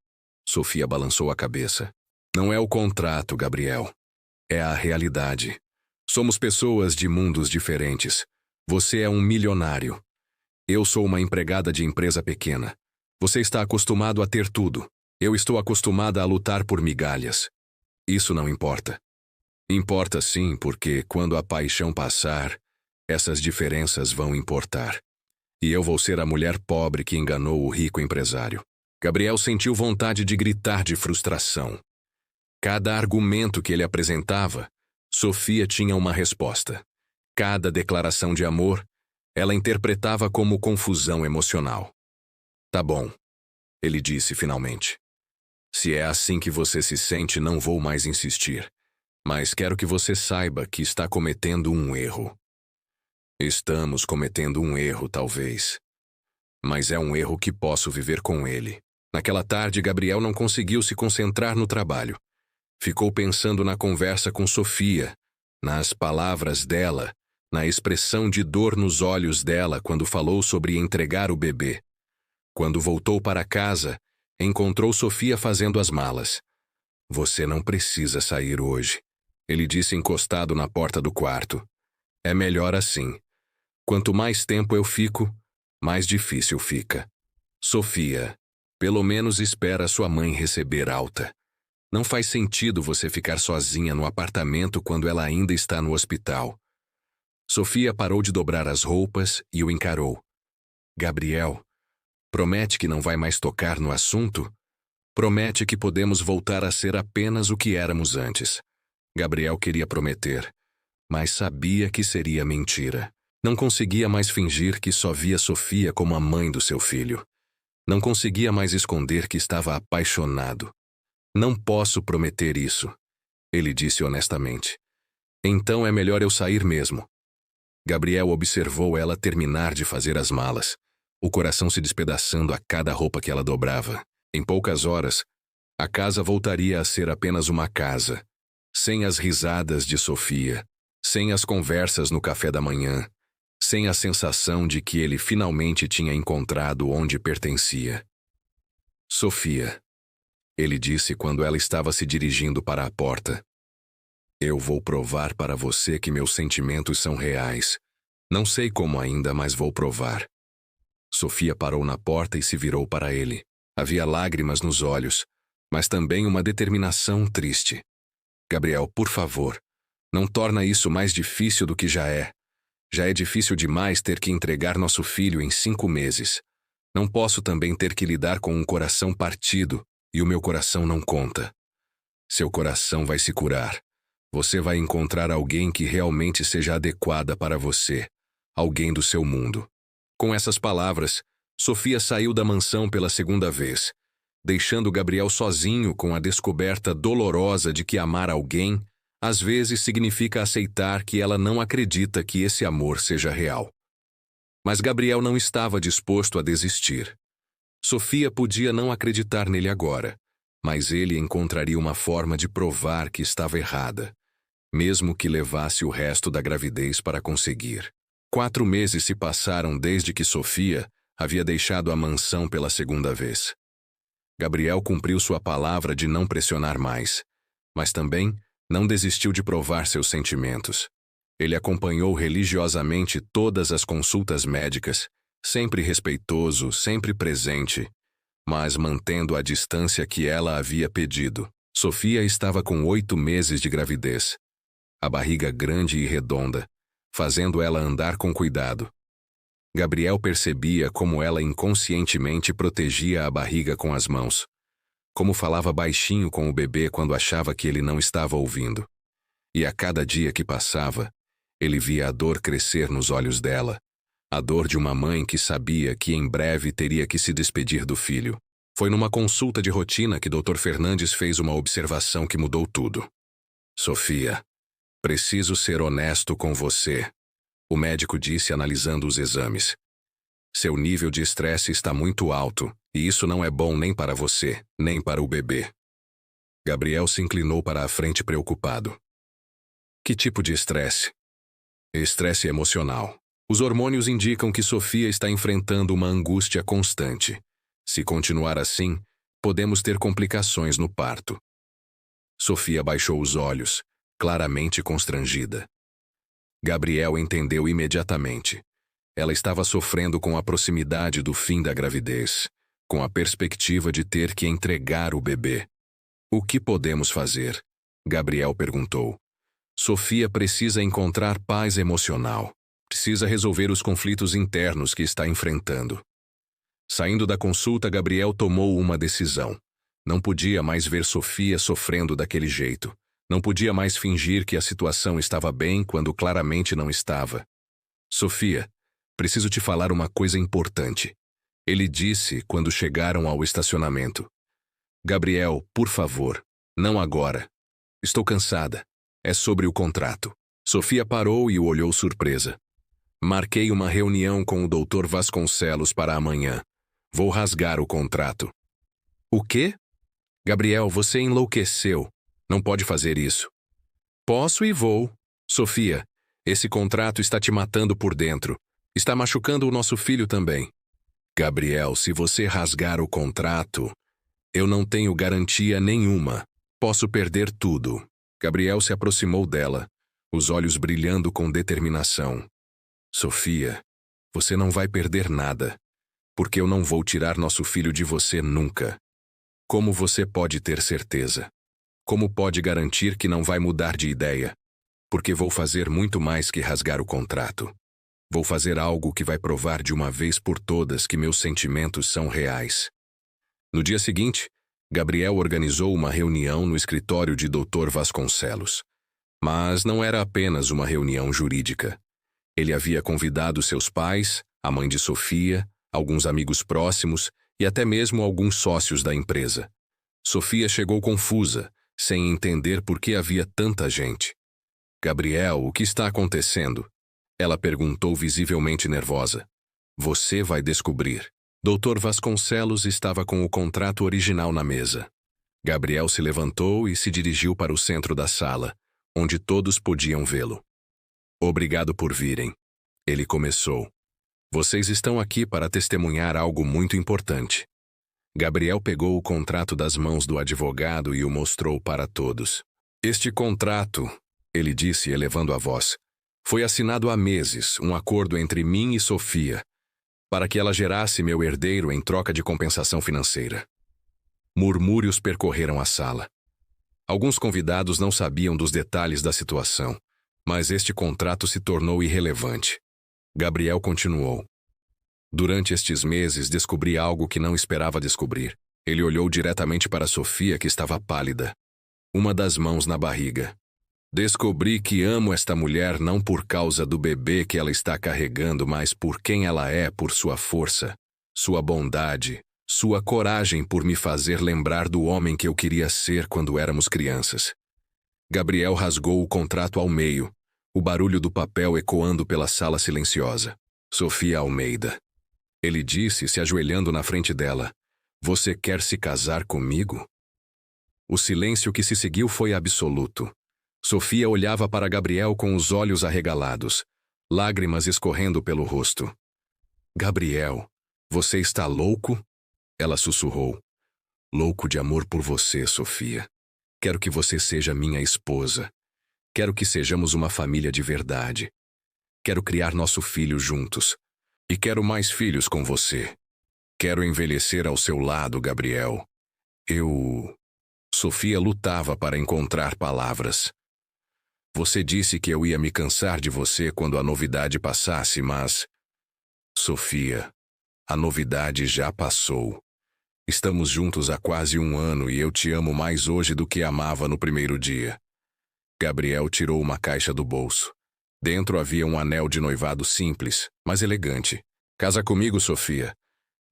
Sofia balançou a cabeça. Não é o contrato, Gabriel. É a realidade. Somos pessoas de mundos diferentes. Você é um milionário. Eu sou uma empregada de empresa pequena. Você está acostumado a ter tudo. Eu estou acostumada a lutar por migalhas. Isso não importa. Importa sim, porque quando a paixão passar, essas diferenças vão importar. E eu vou ser a mulher pobre que enganou o rico empresário. Gabriel sentiu vontade de gritar de frustração. Cada argumento que ele apresentava, Sofia tinha uma resposta. Cada declaração de amor, ela interpretava como confusão emocional. Tá bom, ele disse finalmente. Se é assim que você se sente, não vou mais insistir. Mas quero que você saiba que está cometendo um erro. Estamos cometendo um erro, talvez. Mas é um erro que posso viver com ele. Naquela tarde, Gabriel não conseguiu se concentrar no trabalho. Ficou pensando na conversa com Sofia, nas palavras dela, na expressão de dor nos olhos dela quando falou sobre entregar o bebê. Quando voltou para casa, encontrou Sofia fazendo as malas. Você não precisa sair hoje, ele disse encostado na porta do quarto. É melhor assim. Quanto mais tempo eu fico, mais difícil fica. Sofia, pelo menos espera sua mãe receber alta. Não faz sentido você ficar sozinha no apartamento quando ela ainda está no hospital. Sofia parou de dobrar as roupas e o encarou. Gabriel, promete que não vai mais tocar no assunto? Promete que podemos voltar a ser apenas o que éramos antes. Gabriel queria prometer, mas sabia que seria mentira. Não conseguia mais fingir que só via Sofia como a mãe do seu filho. Não conseguia mais esconder que estava apaixonado. Não posso prometer isso, ele disse honestamente. Então é melhor eu sair mesmo. Gabriel observou ela terminar de fazer as malas, o coração se despedaçando a cada roupa que ela dobrava. Em poucas horas, a casa voltaria a ser apenas uma casa, sem as risadas de Sofia, sem as conversas no café da manhã, sem a sensação de que ele finalmente tinha encontrado onde pertencia. Sofia, ele disse quando ela estava se dirigindo para a porta. Eu vou provar para você que meus sentimentos são reais. Não sei como ainda, mas vou provar. Sofia parou na porta e se virou para ele. Havia lágrimas nos olhos, mas também uma determinação triste. Gabriel, por favor, não torna isso mais difícil do que já é. Já é difícil demais ter que entregar nosso filho em 5 meses. Não posso também ter que lidar com um coração partido, e o meu coração não conta. Seu coração vai se curar. Você vai encontrar alguém que realmente seja adequada para você, alguém do seu mundo. Com essas palavras, Sofia saiu da mansão pela segunda vez, deixando Gabriel sozinho com a descoberta dolorosa de que amar alguém às vezes significa aceitar que ela não acredita que esse amor seja real. Mas Gabriel não estava disposto a desistir. Sofia podia não acreditar nele agora, mas ele encontraria uma forma de provar que estava errada, mesmo que levasse o resto da gravidez para conseguir. 4 meses se passaram desde que Sofia havia deixado a mansão pela segunda vez. Gabriel cumpriu sua palavra de não pressionar mais, mas também não desistiu de provar seus sentimentos. Ele acompanhou religiosamente todas as consultas médicas, sempre respeitoso, sempre presente, mas mantendo a distância que ela havia pedido. Sofia estava com 8 meses de gravidez, a barriga grande e redonda, fazendo ela andar com cuidado. Gabriel percebia como ela inconscientemente protegia a barriga com as mãos, como falava baixinho com o bebê quando achava que ele não estava ouvindo. E a cada dia que passava, ele via a dor crescer nos olhos dela, a dor de uma mãe que sabia que em breve teria que se despedir do filho. Foi numa consulta de rotina que Dr. Fernandes fez uma observação que mudou tudo. Sofia, preciso ser honesto com você, o médico disse analisando os exames. Seu nível de estresse está muito alto, e isso não é bom nem para você, nem para o bebê. Gabriel se inclinou para a frente preocupado. Que tipo de estresse? Estresse emocional. Os hormônios indicam que Sofia está enfrentando uma angústia constante. Se continuar assim, podemos ter complicações no parto. Sofia baixou os olhos, claramente constrangida. Gabriel entendeu imediatamente. Ela estava sofrendo com a proximidade do fim da gravidez, com a perspectiva de ter que entregar o bebê. O que podemos fazer? Gabriel perguntou. Sofia precisa encontrar paz emocional. Precisa resolver os conflitos internos que está enfrentando. Saindo da consulta, Gabriel tomou uma decisão. Não podia mais ver Sofia sofrendo daquele jeito. Não podia mais fingir que a situação estava bem quando claramente não estava. Sofia, preciso te falar uma coisa importante. Ele disse quando chegaram ao estacionamento. Gabriel, por favor, não agora. Estou cansada. É sobre o contrato. Sofia parou e o olhou surpresa. Marquei uma reunião com o Dr. Vasconcelos para amanhã. Vou rasgar o contrato. O quê? Gabriel, você enlouqueceu. Não pode fazer isso. Posso e vou. Sofia, esse contrato está te matando por dentro. Está machucando o nosso filho também. Gabriel, se você rasgar o contrato, eu não tenho garantia nenhuma. Posso perder tudo. Gabriel se aproximou dela, os olhos brilhando com determinação. Sofia, você não vai perder nada, porque eu não vou tirar nosso filho de você nunca. Como você pode ter certeza? Como pode garantir que não vai mudar de ideia? Porque vou fazer muito mais que rasgar o contrato. Vou fazer algo que vai provar de uma vez por todas que meus sentimentos são reais. No dia seguinte, Gabriel organizou uma reunião no escritório de Dr. Vasconcelos. Mas não era apenas uma reunião jurídica. Ele havia convidado seus pais, a mãe de Sofia, alguns amigos próximos e até mesmo alguns sócios da empresa. Sofia chegou confusa, sem entender por que havia tanta gente. Gabriel, o que está acontecendo? Ela perguntou visivelmente nervosa. Você vai descobrir. Dr. Vasconcelos estava com o contrato original na mesa. Gabriel se levantou e se dirigiu para o centro da sala, onde todos podiam vê-lo. Obrigado por virem. Ele começou. Vocês estão aqui para testemunhar algo muito importante. Gabriel pegou o contrato das mãos do advogado e o mostrou para todos. Este contrato, ele disse elevando a voz, foi assinado há meses, um acordo entre mim e Sofia, para que ela gerasse meu herdeiro em troca de compensação financeira. Murmúrios percorreram a sala. Alguns convidados não sabiam dos detalhes da situação, mas este contrato se tornou irrelevante. Gabriel continuou. Durante estes meses descobri algo que não esperava descobrir. Ele olhou diretamente para Sofia, que estava pálida, uma das mãos na barriga. Descobri que amo esta mulher não por causa do bebê que ela está carregando, mas por quem ela é, por sua força, sua bondade, sua coragem por me fazer lembrar do homem que eu queria ser quando éramos crianças. Gabriel rasgou o contrato ao meio, o barulho do papel ecoando pela sala silenciosa. Sofia Almeida. Ele disse, se ajoelhando na frente dela, Você quer se casar comigo? O silêncio que se seguiu foi absoluto. Sofia olhava para Gabriel com os olhos arregalados, lágrimas escorrendo pelo rosto. Gabriel, você está louco? Ela sussurrou. Louco de amor por você, Sofia. Quero que você seja minha esposa. Quero que sejamos uma família de verdade. Quero criar nosso filho juntos. E quero mais filhos com você. Quero envelhecer ao seu lado, Gabriel. Sofia lutava para encontrar palavras. Você disse que eu ia me cansar de você quando a novidade passasse, mas... Sofia, a novidade já passou. Estamos juntos há quase 1 ano e eu te amo mais hoje do que amava no primeiro dia. Gabriel tirou uma caixa do bolso. Dentro havia um anel de noivado simples, mas elegante. Casa comigo, Sofia.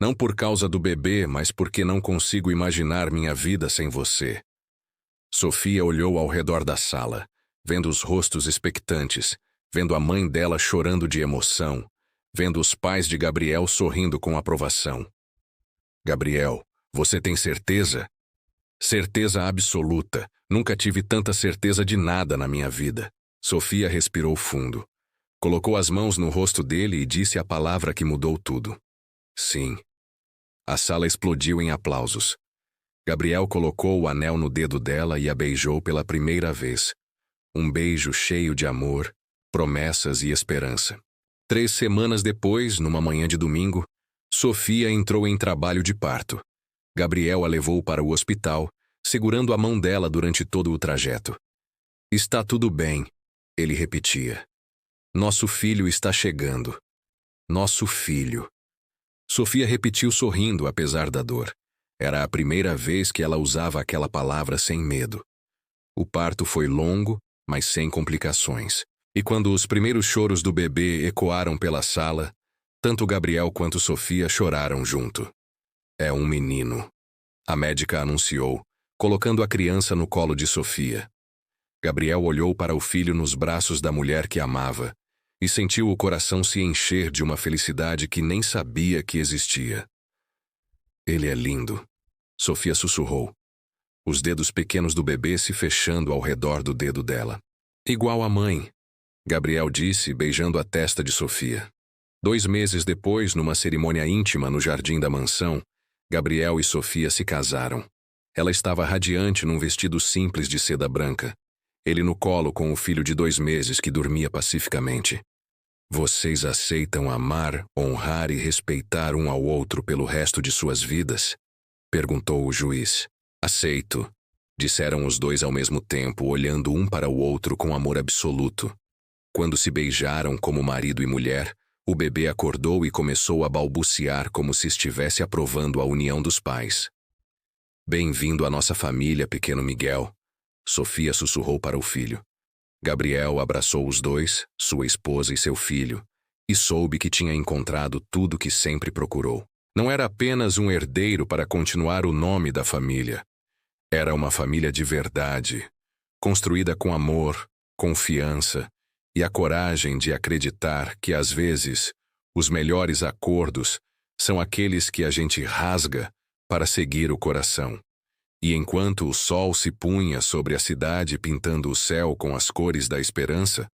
Não por causa do bebê, mas porque não consigo imaginar minha vida sem você. Sofia olhou ao redor da sala, vendo os rostos expectantes, vendo a mãe dela chorando de emoção, vendo os pais de Gabriel sorrindo com aprovação. Gabriel, você tem certeza? Certeza absoluta. Nunca tive tanta certeza de nada na minha vida. Sofia respirou fundo. Colocou as mãos no rosto dele e disse a palavra que mudou tudo. Sim. A sala explodiu em aplausos. Gabriel colocou o anel no dedo dela e a beijou pela primeira vez. Um beijo cheio de amor, promessas e esperança. 3 semanas depois, numa manhã de domingo, Sofia entrou em trabalho de parto. Gabriel a levou para o hospital, segurando a mão dela durante todo o trajeto. Está tudo bem, ele repetia. Nosso filho está chegando. Nosso filho. Sofia repetiu sorrindo, apesar da dor. Era a primeira vez que ela usava aquela palavra sem medo. O parto foi longo, mas sem complicações. E quando os primeiros choros do bebê ecoaram pela sala, tanto Gabriel quanto Sofia choraram junto. É um menino, a médica anunciou, colocando a criança no colo de Sofia. Gabriel olhou para o filho nos braços da mulher que amava e sentiu o coração se encher de uma felicidade que nem sabia que existia. Ele é lindo, Sofia sussurrou, os dedos pequenos do bebê se fechando ao redor do dedo dela. Igual a mãe, Gabriel disse, beijando a testa de Sofia. 2 meses depois, numa cerimônia íntima no jardim da mansão, Gabriel e Sofia se casaram. Ela estava radiante num vestido simples de seda branca. Ele no colo com o filho de 2 meses que dormia pacificamente. Vocês aceitam amar, honrar e respeitar um ao outro pelo resto de suas vidas? Perguntou o juiz. Aceito, disseram os dois ao mesmo tempo, olhando um para o outro com amor absoluto. Quando se beijaram como marido e mulher, o bebê acordou e começou a balbuciar como se estivesse aprovando a união dos pais. Bem-vindo à nossa família, pequeno Miguel, Sofia sussurrou para o filho. Gabriel abraçou os dois, sua esposa e seu filho, e soube que tinha encontrado tudo que sempre procurou. Não era apenas um herdeiro para continuar o nome da família. Era uma família de verdade, construída com amor, confiança e a coragem de acreditar que, às vezes, os melhores acordos são aqueles que a gente rasga para seguir o coração. E enquanto o sol se punha sobre a cidade pintando o céu com as cores da esperança,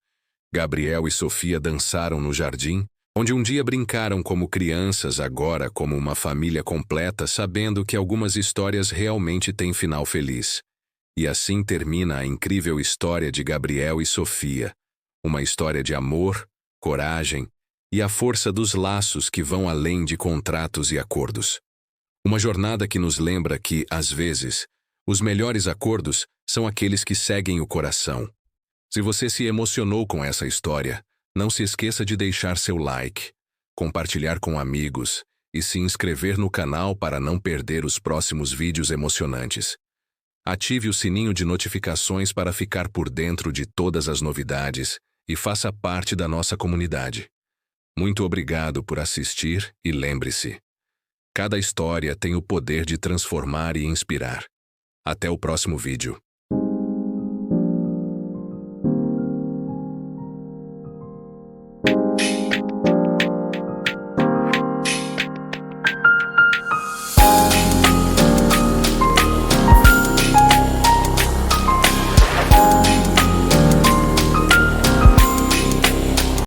Gabriel e Sofia dançaram no jardim, onde um dia brincaram como crianças, agora como uma família completa, sabendo que algumas histórias realmente têm final feliz. E assim termina a incrível história de Gabriel e Sofia, uma história de amor, coragem e a força dos laços que vão além de contratos e acordos. Uma jornada que nos lembra que, às vezes, os melhores acordos são aqueles que seguem o coração. Se você se emocionou com essa história, não se esqueça de deixar seu like, compartilhar com amigos e se inscrever no canal para não perder os próximos vídeos emocionantes. Ative o sininho de notificações para ficar por dentro de todas as novidades e faça parte da nossa comunidade. Muito obrigado por assistir e lembre-se: cada história tem o poder de transformar e inspirar. Até o próximo vídeo.